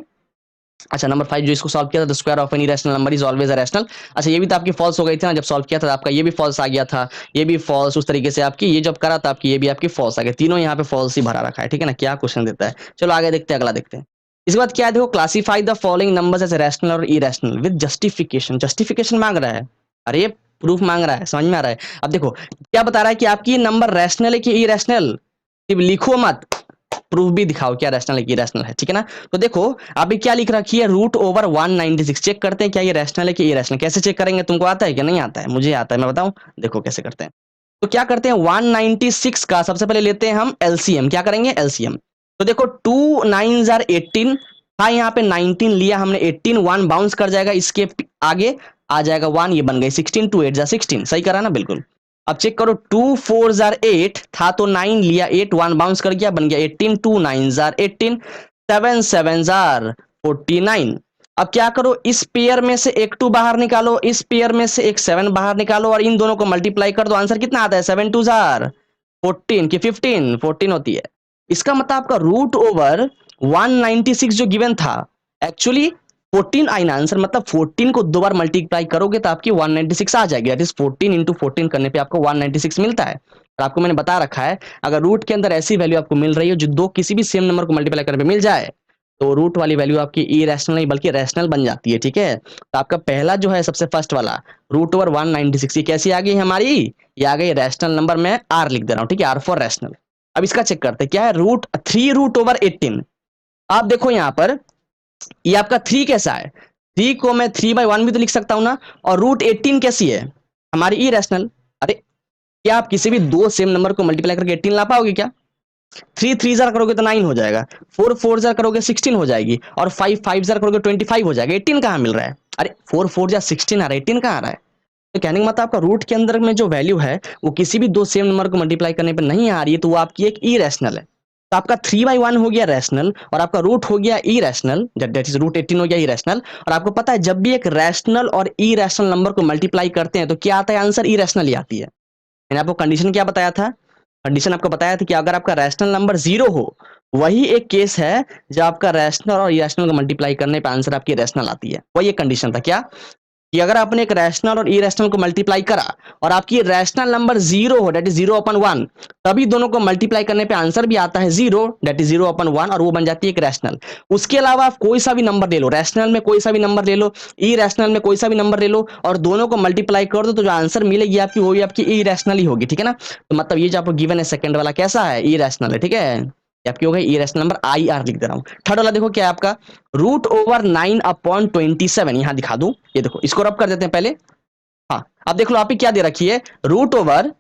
अच्छा नंबर 5 जो इसको सॉल्व किया था, the square of N irrational number is always a rational. अच्छा ये भी तो आपकी फॉल्स हो गई थी ना, जब सॉल्व किया था आपका ये भी फॉल्स आ गया था, ये भी फॉल्स, उस तरीके से आपकी ये जब करा था आपकी ये भी आपकी फॉल्स आ गया, तीनों यहाँ पे फॉल्स ही भरा रखा है, ठीक है ना। क्या क्वेश्चन देता है, चलो आगे देखते हैं, अगला देखते हैं। इसके बाद क्या है, देखो classify the following numbers as rational और इरेशनल विद जस्टिफिकेशन। जस्टिफिकेशन मांग रहा है, अरे प्रूफ मांग रहा है, समझ में आ रहा है। अब देखो क्या बता रहा है कि आपकी नंबर रैशनल है कि इरेशनल, सिर्फ लिखो मत, प्रूफ भी दिखाओ क्या रैशनल है कि इरेशनल है, ठीक है ना। तो देखो अभी क्या लिख रखी है, रूट ओवर 196, चेक करते हैं क्या ये रैशनल है कि इरेशनल। कैसे चेक करेंगे, तुमको आता है क्या, नहीं आता है, मुझे आता है, मैं बताऊं, देखो कैसे करते हैं। तो क्या करते हैं, 196 का सबसे पहले लेते हैं हम एलसीएम, क्या करेंगे एलसीएम। तो देखो 2 9 18 था, यहाँ पे 19 लिया हमने, 18 1 बाउंस कर जाएगा, इसके आगे आ जाएगा 1, ये बन गई 16, 2 8 16, सही करा ना, बिल्कुल। अब चेक करो 2 4 8 था तो 9 लिया, 8 1 बाउंस कर गया, बन गया 18, 2 9 18, 7 7 49। अब क्या करो, इस पेयर में से एक 2 बाहर निकालो, इस पेयर में से एक 7 बाहर निकालो, और इन दोनों को मल्टीप्लाई कर दो, आंसर कितना आता है, 7 2 14 की 15 14 होती है। इसका मतलब आपका रूट ओवर 196 जो गिवन था, एक्चुअली 14 आई ना आंसर, मतलब 14 को दो बार मल्टीप्लाई करोगे तो आपकी 196 आ जाएगी, दैट इज 14 इंटू 14 करने पे आपको 196 मिलता है। और आपको मैंने बता रखा है, अगर रूट के अंदर ऐसी वैल्यू आपको मिल रही है जो दो किसी भी सेम नंबर को मल्टीप्लाई करने पे मिल जाए, तो रूट वाली वैल्यू आपकी इरेशनल नहीं बल्कि रैशनल बन जाती है, ठीक है। तो आपका पहला जो है सबसे फर्स्ट वाला रूट ओवर 196, ये कैसी आ गई हमारी, ये आ गई रैशनल नंबर, मैं आर लिख दे रहा हूँ, ठीक है, आर फॉर रैशनल। अब इसका चेक करते हैं, क्या है, रूट 3 रूट ओवर 18। आप देखो यहाँ पर ये आपका 3 कैसा है, 3 को मैं 3/1 भी तो लिख सकता हूं ना, और रूट 18 कैसी है हमारी इरेशनल। अरे क्या आप किसी भी दो सेम नंबर को मल्टीप्लाई करके 18 ला पाओगे क्या, 3 3 जार करोगे तो 9 हो जाएगा, 4 4 जार करोगे 16 हो जाएगी, और 5 5 जार करोगे 25 हो जाएगा, 18 कहाँ मिल रहा है, अरे 4 4 जा 16 आ रहा है, 18 कहाँ आ रहा है। तो कहने का मतलब आपका रूट के अंदर में जो वैल्यू है वो किसी भी दो सेम नंबर को मल्टीप्लाई करने पर नहीं आ रही है, तो वो आपकी एक इरेशनल है। तो आपका 3/1 हो गया रैशनल, और आपका रूट हो गया इरेशनल, दैट इज रूट 18 हो गया इरेशनल। और आपको पता है जब भी एक रैशनल और इरेशनल नंबर को मल्टीप्लाई करते हैं तो क्या आता है, आंसर इरेशनल ही आती है। मैंने आपको कंडीशन क्या बताया था, कंडीशन आपको बताया था कि अगर आपका रैशनल नंबर 0 हो, वही एक केस है जब आपका रैशनल और इरेशनल को मल्टीप्लाई करने पे आंसर आपकी रैशनल आती है। वही एक कंडीशन था क्या, कि अगर आपने एक रैशनल और इरेशनल को मल्टीप्लाई करा और आपकी रैशनल नंबर 0 हो, दैट इज 0/1, तभी दोनों को मल्टीप्लाई करने पे आंसर भी आता है 0, दैट इज 0/1, और वो बन जाती है एक रैशनल। उसके अलावा आप कोई सा भी नंबर ले लो, रैशनल में कोई सा भी नंबर ले लो, इरेशनल में कोई सा भी नंबर ले लो, और दोनों को मल्टीप्लाई कर दो, तो जो आंसर मिलेगी आपकी वो भी आपकी इरेशनल ही होगी, ठीक है ना। तो मतलब ये जो आपको गिवन है सेकंड वाला कैसा है, इरेशनल है, ठीक है। ये आपकी हो गई इरेशनल नंबर, आई आर लिख दे रहा हूं। थर्ड वाला देखो क्या है आपका, रूट ओवर 9/27, यहां दिखा दूं, ये देखो इसको रब कर देते हैं पहले। हाँ अब देख लो आप ही क्या दे रखी है, रूट ओवर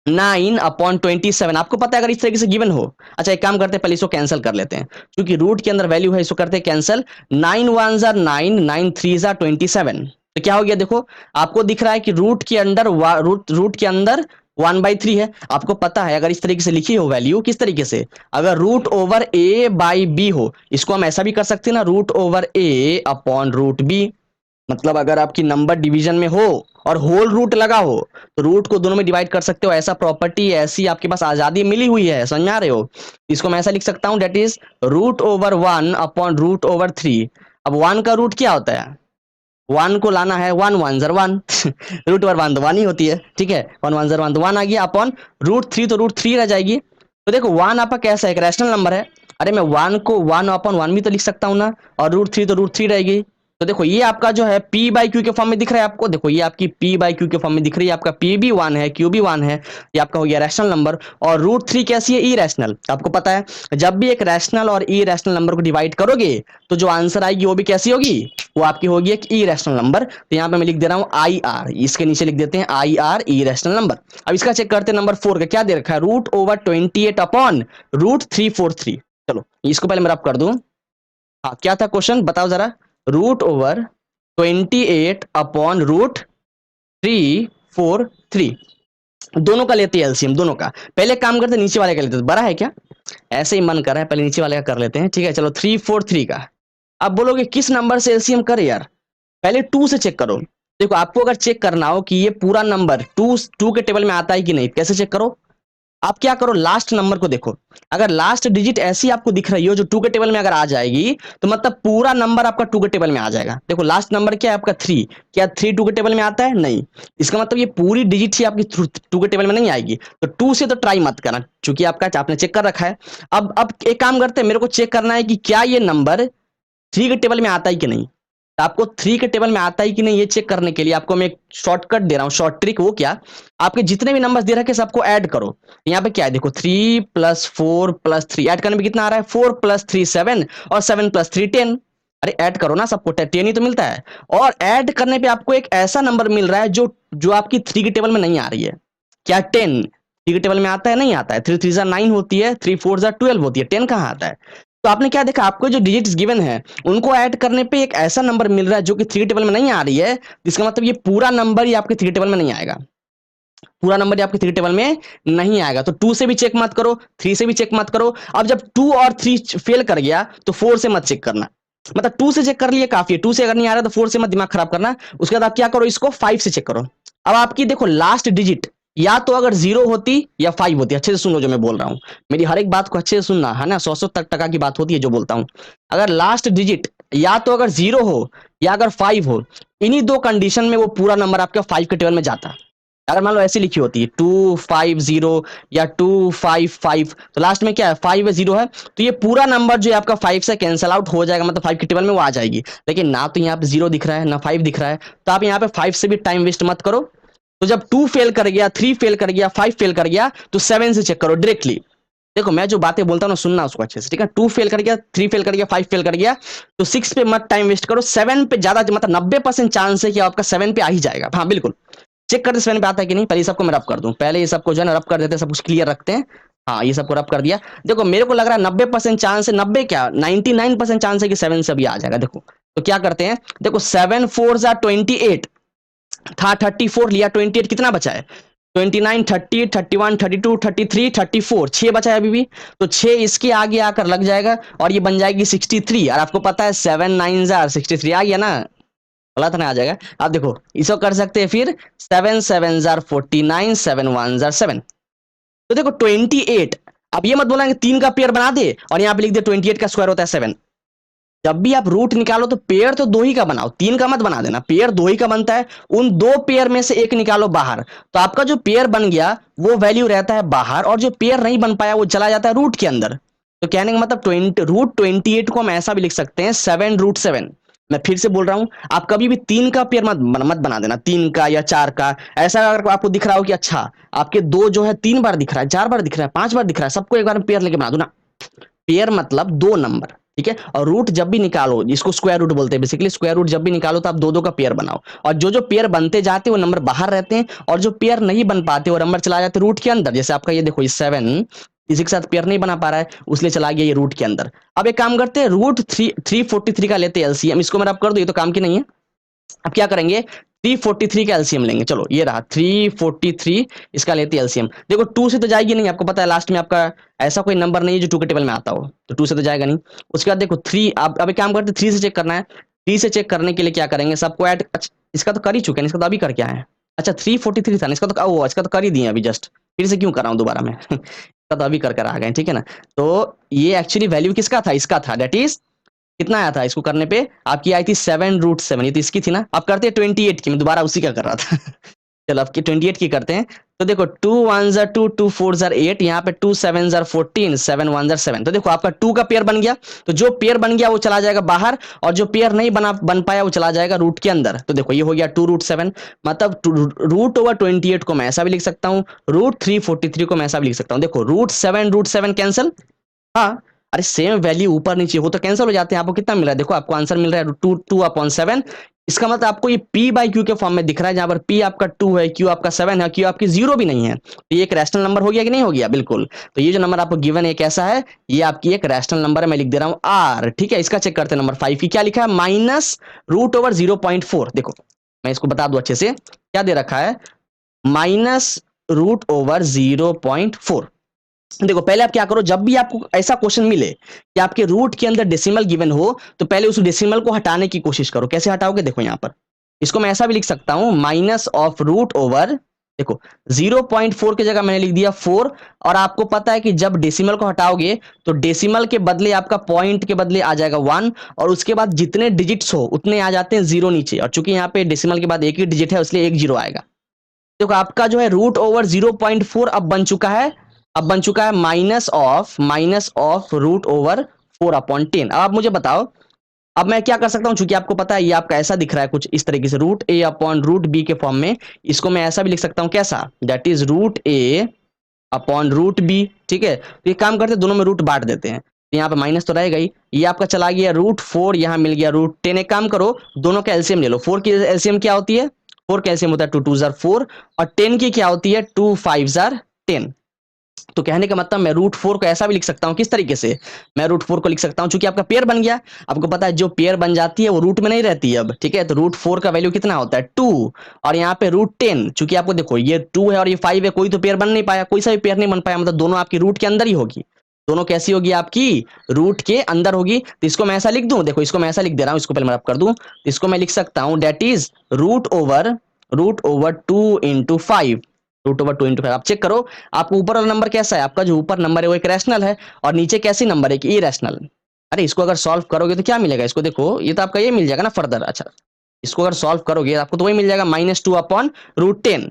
9/27, आपको पता है अगर इस तरीके से गिवन हो। अच्छा एक काम करते हैं, पहले इसको कैंसिल कर लेते हैं, क्योंकि रूट के अंदर वैल्यू है, इसको करते हैं कैंसिल, 9 1 जार 9, 9 3 जार 27। तो क्या हो गया, देखो आपको दिख रहा है कि रूट के अंदर रूट के अंदर 1/3 है। आपको पता है अगर इस तरीके से लिखी हो वैल्यू, किस तरीके से, अगर root over a by b हो, इसको हम ऐसा भी कर सकते हैं ना, root over a upon root b. मतलब अगर आपकी नंबर डिवीजन में हो और होल रूट लगा हो, तो रूट को दोनों में डिवाइड कर सकते हो, ऐसा प्रॉपर्टी, ऐसी आपके पास आजादी मिली हुई है, समझ में आ रहे हो। इसको मैं ऐसा लिख सकता हूं, that is root over 1 upon root over 3। अब 1 का रूट क्या होता है, 1 को लाना है 1 1 जर 1 रूट ओवर 1 तो 1 ही होती है, ठीक है, 1 1 जर 1 तो 1 आ गया, अपॉन रूट 3 तो रूट 3 रह जाएगी। तो देखो 1 आपका कैसा है, एक रैशनल नंबर है, अरे मैं 1 को 1 अपॉन 1 भी तो लिख सकता हूं ना, और रूट 3 तो रूट 3 रहेगी। तो देखो ये आपका जो है p बाई क्यू के फॉर्म में दिख रहा है आपको, देखो ये आपकी p बाई क्यू के फॉर्म में दिख रही है, आपका p भी 1 है, q भी 1 है, ये आपका हो गया रैशनल नंबर। और रूट 3 कैसी है, इरेशनल। आपको पता है जब भी एक रैशनल और इरेशनल नंबर को डिवाइड करोगे तो जो आंसर आएगी वो भी कैसी होगी, वो आपकी होगी एक इरेशनल नंबर। तो यहाँ पे मैं लिख दे रहा हूँ आई आर, इसके नीचे लिख देते हैं आई आर, इरेशनल नंबर। अब इसका चेक करते हैं, नंबर 4 का क्या दे रखा है, रूट ओवर 28 अपॉन रूट 343। चलो इसको पहले मैं रब कर दूं। हाँ क्या था क्वेश्चन, बताओ जरा, रूट ओवर 28 अपॉन रूट 343, दोनों का लेते हैं एलसीएम, दोनों का। पहले काम करते नीचे वाले का लेते, बड़ा है क्या, ऐसे ही मन कर रहा है, पहले नीचे वाले का कर लेते हैं, ठीक है। चलो 343 का, अब बोलोगे किस नंबर से एलसीएम करे यार, पहले 2 से चेक करो। देखो आपको अगर चेक करना हो कि ये पूरा नंबर 2 के टेबल में आता है कि नहीं, कैसे चेक करो, आप क्या करो, लास्ट नंबर को देखो, अगर लास्ट डिजिट ऐसी आपको दिख रही हो जो 2 के टेबल में अगर आ जाएगी तो मतलब पूरा नंबर आपका 2 के टेबल में आ जाएगा। देखो लास्ट नंबर क्या है आपका 3, क्या 3 2 के टेबल में आता है? नहीं। इसका मतलब ये पूरी डिजिट ही आपकी 2 के टेबल में नहीं आएगी, तो 2 से तो ट्राई मत करना, क्योंकि आपका आपने चेक कर रखा है। अब एक काम करते हैं, मेरे को चेक करना है कि क्या ये नंबर 3 के टेबल में आता है कि नहीं। तो आपको 3 के टेबल में आता है कि नहीं ये चेक करने के लिए आपको मैं एक शॉर्टकट दे रहा हूं, शॉर्ट ट्रिक। वो क्या, आपके जितने भी नंबर्स दे रखे सबको ऐड करो। यहाँ पे क्या है देखो, 3 + 4 + 3 ऐड करने में कितना आ रहा है, 4 + 3 7 और 7 + 3 10। अरे ऐड करो ना सबको, 10 ही तो मिलता है। और ऐड करने पे आपको एक ऐसा नंबर मिल रहा है जो जो आपकी 3 के टेबल में नहीं आ रही है। क्या 10 3 के टेबल में आता है? नहीं आता है। 3 3 9 होती है, 3 4 12 होती है, 10 कहाँ आता है? तो आपने क्या देखा, आपको जो डिजिट्स गिवन है उनको ऐड करने पे एक ऐसा नंबर मिल रहा है जो कि 3 टेबल में नहीं आ रही है। इसका मतलब ये पूरा नंबर ही आपके 3 टेबल में नहीं आएगा, पूरा नंबर आपके 3 टेबल में नहीं आएगा। तो 2 से भी चेक मत करो, 3 से भी चेक मत करो। अब जब 2 और 3 फेल कर गया तो 4 से मत चेक करना, मतलब 2 से चेक कर लिए काफी है, 2 से अगर नहीं आ रहा तो 4 से मत दिमाग खराब करना। उसके बाद आप क्या करो, इसको 5 से चेक करो। अब आपकी देखो लास्ट डिजिट या तो अगर 0 होती या 5 होती। अच्छे से सुनो जो मैं बोल रहा हूं, मेरी हर एक बात को अच्छे से सुनना है ना, 100 तक टका की बात होती है जो बोलता हूं। अगर लास्ट डिजिट या तो अगर 0 हो या अगर 5 हो, इन्हीं दो कंडीशन में वो पूरा नंबर आपका 5 के टेबल में जाता। अगर मान लो ऐसी लिखी होती है 250 या 255, तो लास्ट में क्या है, 5 है 0 है, तो ये पूरा नंबर जो है आपका 5 से कैंसिल आउट हो जाएगा, मतलब 5 के टेबल में वो आ जाएगी। लेकिन ना तो यहाँ पे 0 दिख रहा है ना 5 दिख रहा है, तो आप यहाँ पे 5 से भी टाइम वेस्ट मत करो। तो जब 2 फेल कर गया, 3 फेल कर गया, 5 फेल कर गया, तो 7 से चेक करो डायरेक्टली। देखो मैं जो बातें बोलता हूँ ना, सुनना उसको अच्छे से, ठीक है। 2 फेल कर गया, 3 फेल कर गया, 5 फेल कर गया, तो 6 पे मत टाइम वेस्ट करो, 7 पे ज्यादा, मतलब 90% चांस है कि आपका 7 पे आ ही जाएगा। हाँ बिल्कुल, चेक करते 7 पे आता है कि नहीं। पहले ये सबको मैं रब कर दूं, पहले ये सबको जो है ना रब कर देते हैं, सब कुछ क्लियर रखते हैं। हाँ ये सबको रब कर दिया। देखो मेरे को लग रहा है 90% चांस है, 90 क्या 99% चांस है कि 7 से भी आ जाएगा। देखो तो क्या करते हैं, देखो 7 4 28 था, 34 लिया, 28 कितना बचा है, 29 30 31 32 33 34, 6 बचा है अभी भी। तो 6 इसके आगे आकर लग जाएगा और ये बन जाएगी 63। और आपको पता है 7 9 63 आ गया ना, गलत ना आ जाएगा। आप देखो इसको कर सकते हैं फिर, 7 7 49 7 1 7। तो देखो 28, अब ये मत बोला कि 3 का पेयर बना दे और यहाँ पे लिख दे 28 का स्क्वायर होता है 7। जब भी आप रूट निकालो तो पेयर तो 2 ही का बनाओ, 3 का मत बना देना। पेयर 2 ही का बनता है, उन 2 पेयर में से एक निकालो बाहर, तो आपका जो पेयर बन गया वो वैल्यू रहता है बाहर, और जो पेयर नहीं बन पाया वो चला जाता है रूट के अंदर। तो कहने का मतलब √28 को हम ऐसा भी लिख सकते हैं 7 √7। मैं फिर से बोल रहा हूं, आप कभी भी 3 का पेयर मत बना देना, 3 का या 4 का। ऐसा अगर आपको दिख रहा हो कि अच्छा आपके 2 जो है 3 बार दिख रहा है, 4 बार दिख रहा है, 5 बार दिख रहा है, सबको एक बार पेयर लेके बना दो ना। पेयर मतलब 2 नंबर, ठीक है। और रूट जब भी निकालो, इसको स्क्वायर रूट बोलते हैं बेसिकली, स्क्वायर रूट जब भी निकालो तो आप 2 2 का पेयर बनाओ, और जो जो पेयर बनते जाते हैं वो नंबर बाहर रहते हैं, और जो पेयर नहीं बन पाते वो नंबर चला जाते रूट के अंदर। जैसे आपका ये देखो, ये 7 इसी के साथ पेयर नहीं बना पा रहा है, उसलिए चला गया ये रूट के अंदर। अब एक काम करते हैं, √343 का लेते हैं एलसीएम, इसको मैं आप कर दो, ये तो काम की नहीं है। अब क्या करेंगे, 343 का एलसीएम लेंगे। चलो ये रहा 343, इसका लेते हैं एलसीएम। देखो 2 से तो जाएगी नहीं, आपको पता है लास्ट में आपका ऐसा कोई नंबर नहीं है जो 2 के टेबल में आता हो, तो 2 से तो जाएगा नहीं। उसके बाद देखो 3, आप अब एक काम करते 3 से चेक करना है। 3 से चेक करने के लिए क्या करेंगे, सबको ऐड, अच्छा इसका तो कर ही चुके हैं, इसका तो अभी कर क्या है, अच्छा 343 था ना, इसका तो इसका तो कर ही दिए अभी जस्ट, फिर से क्यों कर रहा हूँ दोबारा मैं इसका तो अभी कर आ गए, ठीक है ना। तो ये एक्चुअली वैल्यू किसका था, इसका था, दैट इज कितना आया था इसको करने पे, आपकी आई थी 7 √7, ये तो इसकी थी ना। अब करते हैं 28 की, मैं दोबारा उसी का कर रहा था चलो अब की 28 की करते हैं। तो देखो 2 1 2 2 4 8, यहाँ पे 2 7 14 7 1 7। तो देखो आपका 2 का पेयर बन गया, तो जो पेयर बन गया वो चला जाएगा बाहर, और जो पेयर नहीं बन पाया वो चला जाएगा रूट के अंदर। तो देखो ये हो गया 2 √7, मतलब √28 को मैं ऐसा भी लिख सकता हूँ, √343 को मैं ऐसा भी लिख सकता हूँ। देखो √7 √7 कैंसिल, हाँ अरे सेम वैल्यू ऊपर नीचे हो तो कैंसिल हो जाते हैं। आपको कितना मिल रहा है, देखो आपको आंसर मिल रहा है 2/7। इसका मतलब आपको ये p/q के फॉर्म में दिख रहा है, जहां पर p आपका 2 है, q आपका 7 है, q आपकी 0 भी नहीं है, तो ये एक रैशनल नंबर हो गया कि नहीं हो गया, बिल्कुल। तो ये जो नंबर आपको गिवन है कैसा है, ये आपकी एक रैशनल नंबर है, मैं लिख दे रहा हूं r, ठीक है। इसका चेक करते हैं नंबर 5 की, क्या लिखा है, -√0.4। देखो मैं इसको बता दूं अच्छे से, क्या दे रखा है, -√0.4। देखो पहले आप क्या करो, जब भी आपको ऐसा क्वेश्चन मिले कि आपके रूट के अंदर डेसिमल गिवन हो, तो पहले उस डेसिमल को हटाने की कोशिश करो। कैसे हटाओगे, देखो यहां पर इसको मैं ऐसा भी लिख सकता हूं, -√√0.4 देखो 0.4 की जगह मैंने लिख दिया 4, और आपको पता है कि जब डेसिमल को हटाओगे तो डेसिमल के बदले आपका पॉइंट के बदले आ जाएगा 1, और उसके बाद जितने डिजिट्स हो उतने आ जाते हैं जीरो नीचे, और चूंकि यहाँ पे डेसिमल के बाद एक ही डिजिट है इसलिए एक जीरो आएगा। देखो आपका जो है रूट ओवर 0.4 अब बन चुका है, माइनस ऑफ रूट ओवर 4/10। अब आप मुझे बताओ, अब मैं क्या कर सकता हूं, चूंकि आपको पता है ये आपका ऐसा दिख रहा है कुछ इस तरीके से root a upon root b के फॉर्म में, इसको मैं ऐसा भी लिख सकता हूं, कैसा, that is root a upon root b. ठीक है, तो ये काम करते हैं दोनों में रूट बांट देते हैं, तो यहाँ पे माइनस तो रहेगा ही, ये आपका चला गया रूट 4, यहाँ मिल गया रूट 10। एक काम करो, दोनों का एलसीएम ले लो। 4 की एलसीएम क्या होती है, 4 का एलसीएम होता है 2 2 4, और 10 की क्या होती है 2 5 10। तो कहने का मतलब मैं रूट 4 को ऐसा भी लिख सकता हूं, किस तरीके से, मैं रूट 4 को लिख सकता हूं, चूंकि आपका पेयर बन गया, आपको पता है जो पेयर बन जाती है वो रूट में नहीं रहती है अब। ठीक है, तो रूट 4 का वैल्यू कितना होता है 2, और यहाँ पे रूट 10, चूंकि आपको देखो ये 2 है और ये 5 है, कोई तो पेयर बन नहीं पाया, कोई सा भी पेयर नहीं बन पाया, मतलब दोनों आपकी रूट के अंदर ही होगी, दोनों कैसी होगी आपकी रूट के अंदर होगी। तो इसको मैं ऐसा लिख दूं, देखो इसको मैं ऐसा लिख दे रहा हूं, इसको पहले मैं रब कर दूं, तो इसको मैं लिख सकता हूं that is root over 2 into 5, root over 2 into 5। आप चेक करो आपको ऊपर वाला नंबर कैसा है, आपका जो ऊपर नंबर है वो एक रैशनल है, और नीचे कैसी नंबर है कि इरेशनल। अरे इसको अगर सॉल्व करोगे तो क्या मिलेगा, इसको देखो ये तो आपका ये मिल जाएगा ना फर्दर। अच्छा, इसको अगर सॉल्व करोगे आपको तो वही मिल जाएगा -2/√10।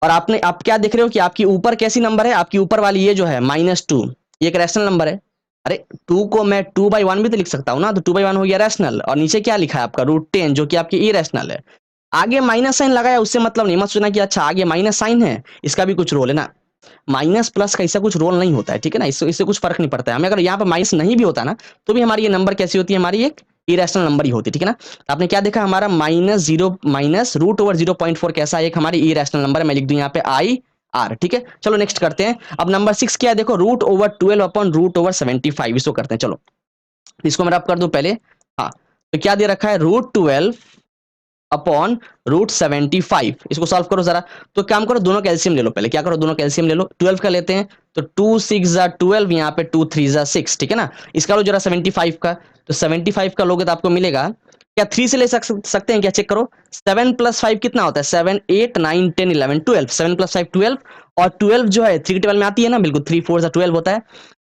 और आपने आप क्या देख रहे हो कि आपकी ऊपर कैसी नंबर है, आपकी ऊपर वाली ये जो है -2, ये एक रैशनल नंबर है। अरे 2 को मैं 2/1 भी तो लिख सकता हूँ ना, तो 2/1 हो गया रैशनल, और नीचे क्या लिखा है आपका √10 जो कि आपकी इरेशनल है। आगे माइनस साइन लगाया उससे मतलब नहीं, मत सोचना कि अच्छा आगे माइनस साइन है इसका भी कुछ रोल है ना, माइनस प्लस का ऐसा कुछ रोल नहीं होता है। ठीक है ना, इससे कुछ फर्क नहीं पड़ता है हमें, अगर यहाँ पे माइनस नहीं भी होता ना तो भी हमारी ये नंबर कैसी होती है, हमारी एक इरेशनल नंबर ही होती है। ठीक है ना, तो आपने क्या देखा, हमारा -रूट ओवर 0.4 कैसा एक हमारी इरेशनल नंबर है, मैं लिख दूं यहाँ पे IR। ठीक है, चलो नेक्स्ट करते हैं। अब नंबर 6 क्या है, देखो रूट ओवर 12/√ओवर 75, इसको करते हैं। चलो इसको मैं रब कर दूं पहले। हाँ, तो क्या दे रखा है √12/√75, इसको सॉल्व करो जरा। तो काम करो, दोनों कैल्शियम ले लो, पहले क्या करो, दोनों कैल्शियम ले लो, 12 का लेते हैं, तो 2 6 12, यहाँ पे 2 3 6। ठीक है ना, इसका लो जरा 75 का, तो 75 का लोगे तो आपको मिलेगा क्या, 3 से ले सकते हैं क्या, चेक करो। 7 + 5 कितना होता है, 7 8 9 10 11 12, 7 + 5 12, और 12 जो है 3 के टेबल में आती है ना, बिल्कुल 3 4 12 होता है।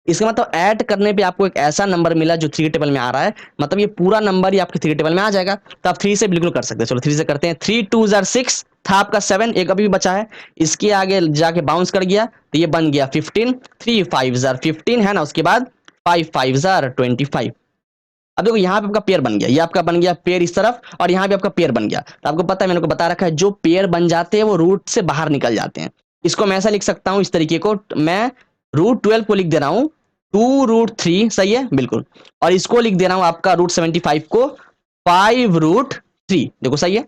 इसका मतलब ऐड करने पे आपको एक ऐसा नंबर मिला जो 3 के टेबल में आ रहा है, मतलब ये पूरा नंबर ही आपके 3 के टेबल में आ जाएगा। तो आप 3 से बिल्कुल कर सकते हैं, चलो 3 से करते हैं। 3 2 6 था आपका 7, एक अभी भी बचा है, इसके आगे जाके बाउंस कर गया तो ये बन गया 15, 3 5 15 है ना, उसके बाद 5 5 25। अब देखो यहाँ पे आपका पेयर बन गया, ये आपका बन गया पेयर इस तरफ, और यहाँ पे आपका पेयर बन गया। तो आपको पता है मैंने को बता रखा है जो पेयर बन जाते हैं वो रूट से बाहर निकल जाते हैं। इसको मैं ऐसा लिख सकता हूँ, इस तरीके को मैं √12 को लिख दे रहा हूँ 2√3, सही है बिल्कुल, और इसको लिख दे रहा हूँ आपका √75 को 5√3, देखो सही है।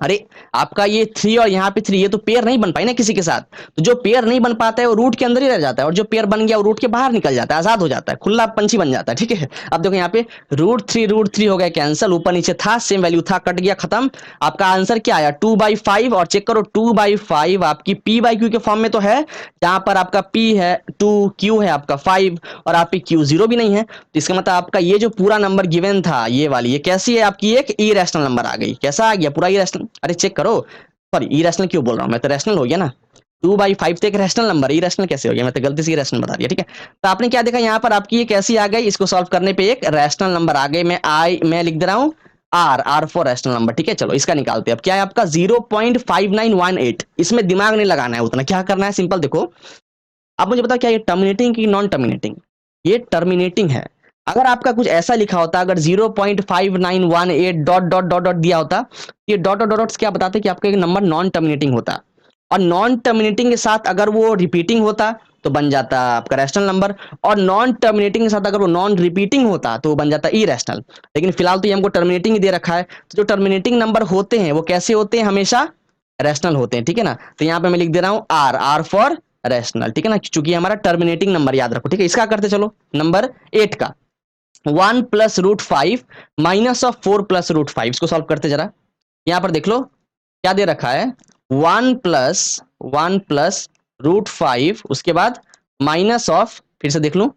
अरे आपका ये 3 और यहाँ पे 3, ये तो पेयर नहीं बन पाई ना किसी के साथ, तो जो पेयर नहीं बन पाता है वो रूट के अंदर ही रह जाता है, और जो पेयर बन गया वो रूट के बाहर निकल जाता है, आजाद हो जाता है, खुला पंछी बन जाता है। ठीक है, अब देखो यहाँ पे √3 हो गया कैंसिल, ऊपर नीचे था सेम वैल्यू था, कट गया खत्म। आपका आंसर क्या आया 2/5, और चेक करो 2/5 आपकी P/Q के फॉर्म में तो है, जहां पर आपका P है 2, Q है आपका 5, और आपकी Q0 भी नहीं है, तो इसका मतलब आपका ये जो पूरा नंबर गिवन था ये वाली, ये कैसी है आपकी एक इरेशनल नंबर आ गई, कैसा आ गया पूरा इरेशनल। अरे चेक करो, सॉरी इरेशनल क्यों बोल रहा हूँ मैं, तो रैशनल हो गया ना, 2/5 तो एक रैशनल नंबर है, इरेशनल कैसे हो गया, मैं तो गलती से इरेशनल बता दिया। ठीक है, तो आपने क्या देखा यहाँ पर आपकी ये कैसी आ गई, इसको सॉल्व करने पे एक रैशनल नंबर आ गई, मैं लिख दे रहा हूँ R फॉर रैशनल नंबर। ठीक है, चलो इसका निकालते हैं। अब क्या है आपका 0.5918, इसमें दिमाग नहीं लगाना है उतना, क्या करना है सिंपल देखो। आप मुझे बताओ क्या ये टर्मिनेटिंग की नॉन टर्मिनेटिंग, ये टर्मिनेटिंग है। अगर आपका कुछ ऐसा लिखा होता, अगर 0.5918 डॉट डॉट डॉट डॉट दिया होता, ये डॉट डॉट डॉट क्या बताते कि आपका एक नंबर नॉन टर्मिनेटिंग होता, और नॉन टर्मिनेटिंग के साथ अगर वो रिपीटिंग होता तो बन जाता आपका रैशनल नंबर, और नॉन टर्मिनेटिंग के साथ अगर वो नॉन रिपीटिंग होता तो बन जाता इरेशनल। लेकिन फिलहाल तो ये हमको टर्मिनेटिंग ही दे रखा है, तो जो टर्मिनेटिंग नंबर होते हैं वो कैसे होते हैं, हमेशा रैशनल होते हैं। ठीक है ना, तो यहाँ पे मैं लिख दे रहा हूँ R फॉर रैशनल। ठीक है ना, चूंकि हमारा टर्मिनेटिंग नंबर याद रखो। ठीक है, इसका करते चलो नंबर 8 का 1 + √5 -4 + √5, इसको सॉल्व करते जरा। यहां पर देख लो क्या दे रखा है 1 + उसके बाद माइनस ऑफ, फिर से देख लूं,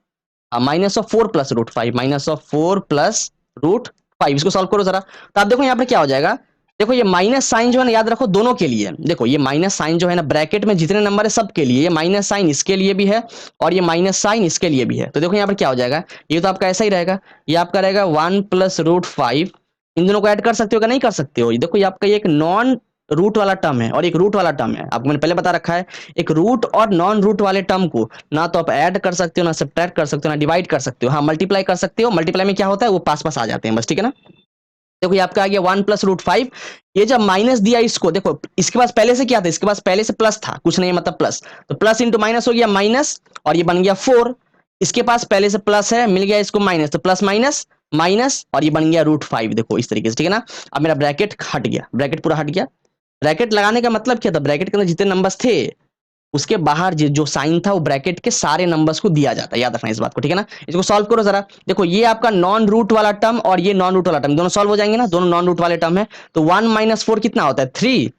-4 + √5, -4 + √5, इसको सॉल्व करो जरा। तो आप देखो यहाँ पर क्या हो जाएगा देखो ये माइनस साइन जो है ना याद रखो दोनों के लिए, देखो ये माइनस साइन जो है ना ब्रैकेट में जितने नंबर है सब के लिए, ये माइनस साइन इसके लिए भी है और ये माइनस साइन इसके लिए भी है। तो देखो यहाँ पर क्या हो जाएगा, ये तो आपका ऐसा ही रहेगा, ये आपका रहेगा 1 + √5। इन दोनों को ऐड कर सकते हो क्या, नहीं कर सकते हो। ये देखो ये आपका एक नॉन रूट वाला टर्म है और एक रूट वाला टर्म है, आपको मैंने पहले बता रखा है। एक रूट और नॉन रूट वाले टर्म को ना तो आप ऐड कर सकते हो, ना सब्ट्रैक्ट कर सकते हो, ना डिवाइड कर सकते हो। हाँ मल्टीप्लाई कर सकते हो, मल्टीप्लाई में क्या होता है वो पास पास आ जाते हैं बस, ठीक है ना। देखो ये आपका आ गया 1 + √5। ये जब माइनस दिया इसको, देखो इसके पास पहले से क्या था, इसके पास पहले से प्लस था, कुछ नहीं मतलब प्लस, तो प्लस इंटू माइनस हो गया माइनस और ये बन गया 4। इसके पास पहले से प्लस है, मिल गया इसको माइनस, तो प्लस माइनस माइनस और ये बन गया √5। देखो इस तरीके से, ठीक है ना। अब मेरा ब्रैकेट हट गया, ब्रैकेट पूरा हट गया। ब्रैकेट लगाने का मतलब क्या था, ब्रैकेट के अंदर जितने नंबर्स थे उसके बाहर जो साइन था वो ब्रैकेट के सारे नंबर्स को दिया जाता है, याद रखना इस बात को, ठीक है ना। इसको सॉल्व करो जरा, देखो ये आपका नॉन रूट वाला टर्म और ये नॉन रूट वाला टर्म दोनों सॉल्व हो जाएंगे ना, दोनों नॉन रूट वाले टर्म है। तो 1 - 4 कितना होता है, 3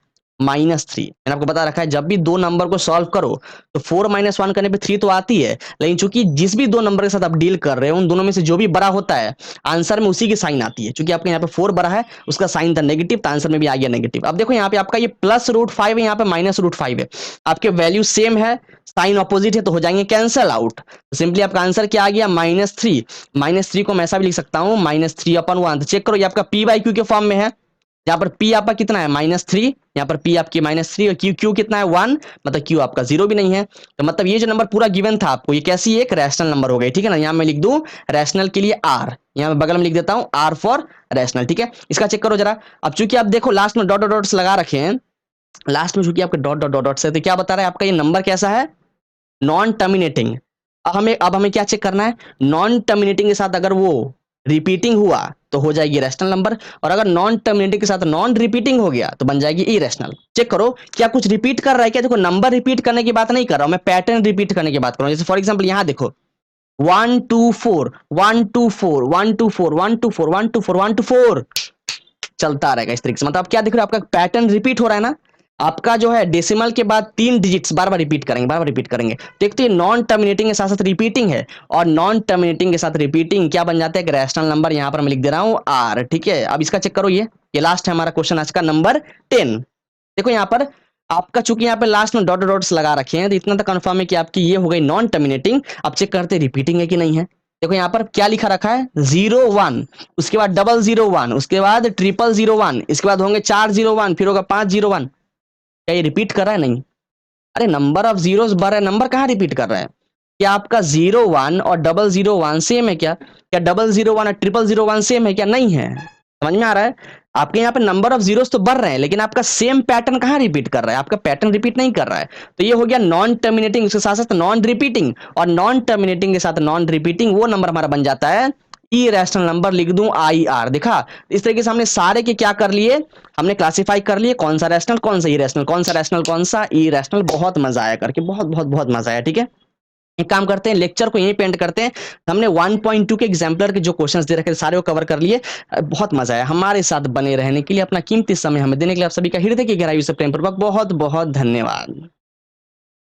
-3। मैंने आपको बता रखा है जब भी दो नंबर को सॉल्व करो तो 4 - 1 करने पे 3 तो आती है, लेकिन चूंकि जिस भी दो नंबर के साथ आप डील कर रहे हो उन दोनों में से जो भी बड़ा होता है आंसर में उसी की साइन आती है। चूंकि आपके यहाँ पे 4 बड़ा है, उसका साइन था नेगेटिव, तो आंसर में भी आ गया नेगेटिव। अब देखो यहाँ पे आपका ये +√5 है, यहाँ पे -√5 है, आपके वैल्यू सेम है, साइन ऑपोजिट है, तो हो जाएंगे कैंसल आउट। तो सिंपली आपका आंसर क्या आ गया, -3। -3 को मैं ऐसा भी लिख सकता हूँ -3/1। तो चेक करो ये आपका p/q के फॉर्म में है। यहाँ पर p आपका कितना है -3, यहाँ पर p आपकी -3 और q कितना है 1, मतलब q आपका 0 भी नहीं है। तो मतलब ये जो नंबर पूरा गिवन था आपको, ये कैसी एक रैशनल नंबर हो गई, ठीक है ना। यहाँ मैं लिख दूं रैशनल के लिए r, यहाँ बगल में लिख देता हूँ r फॉर रैशनल, ठीक है। इसका चेक करो जरा। अब चूंकि आप देखो लास्ट में डॉट डॉट्स लगा रखे हैं, लास्ट में चूंकि आपके डॉट डॉट डॉट्स है, तो क्या बता रहा है आपका ये नंबर कैसा है, नॉन टर्मिनेटिंग। अब हमें क्या चेक करना है, नॉन टर्मिनेटिंग के साथ अगर वो रिपीटिंग हुआ तो हो जाएगी रैशनल नंबर, और अगर नॉन टर्मिनेटिंग के साथ नॉन रिपीटिंग हो गया तो बन जाएगी इरेशनल। चेक करो क्या कुछ रिपीट कर रहा है क्या, देखो नंबर रिपीट करने की बात नहीं कर रहा हूं मैं, पैटर्न रिपीट करने की बात कर रहा हूं। जैसे फॉर एग्जांपल यहां देखो 1 2 4 1 2 4 1 2 4 1 2 4 1 2 4 1 2 4 चलता रहेगा इस तरीके से। मतलब क्या दिख रहा है, आपका पैटर्न रिपीट हो रहा है ना। आपका जो है डेसिमल के बाद 3 डिजिट्स बार बार रिपीट करेंगे, बार बार रिपीट करेंगे। देखते हैं नॉन टर्मिनेटिंग के साथ साथ रिपीटिंग है, और नॉन टर्मिनेटिंग के साथ रिपीटिंग क्या बन जाता है, एक रैशनल नंबर। यहां पर मैं लिख दे रहा हूं आर, ठीक है। अब इसका चेक करो, ये लास्ट है हमारा क्वेश्चन आज का नंबर 10। देखो यहाँ पर आपका चूंकि यहाँ पे लास्ट में डॉट डॉट्स लगा रखे हैं, तो इतना तो कंफर्म है कि आपकी ये हो गई नॉन टर्मिनेटिंग। अब चेक करते रिपीटिंग है कि नहीं है। देखो यहाँ पर क्या लिखा रखा है 0 1, उसके बाद 001, उसके बाद 00001, इसके बाद होंगे 401, फिर होगा 501। क्या ये रिपीट कर रहा है, नहीं। अरे नंबर ऑफ जीरोस बढ़ रहा है, नंबर कहाँ रिपीट कर रहा है। क्या आपका 01 और 001 सेम है क्या, क्या 001 और 001 सेम है क्या, नहीं है। समझ में आ रहा है, आपके यहाँ पे नंबर ऑफ जीरोस तो बढ़ रहे हैं लेकिन आपका सेम पैटर्न कहाँ रिपीट कर रहा है, आपका पैटर्न रिपीट नहीं कर रहा है। तो ये हो गया नॉन टर्मिनेटिंग, उसके साथ साथ नॉन रिपीटिंग, और नॉन टर्मिनेटिंग के साथ नॉन रिपीटिंग वो नंबर हमारा बन जाता है इरेशनल नंबर। लिख दूं IR, देखा इस तरीके से हमने सारे के क्या कर लिए, हमने क्लासिफाई कर लिए कौन सा रैशनल कौन सा इरेशनल, कौन सा रैशनल कौन सा इरेशनल। बहुत मजा आया करके, बहुत बहुत बहुत मजा आया, ठीक है। एक काम करते हैं, लेक्चर को यहीं पेंड करते हैं। हमने 1.2 के एग्जाम्पलर के जो क्वेश्चंस दे रखे सारे को कवर कर लिए। बहुत मजा आया, हमारे साथ बने रहने के लिए, अपना कीमती समय हमें देने के लिए आप सभी का हृदय की गहराई से प्रेम पूर्वक बहुत बहुत धन्यवाद।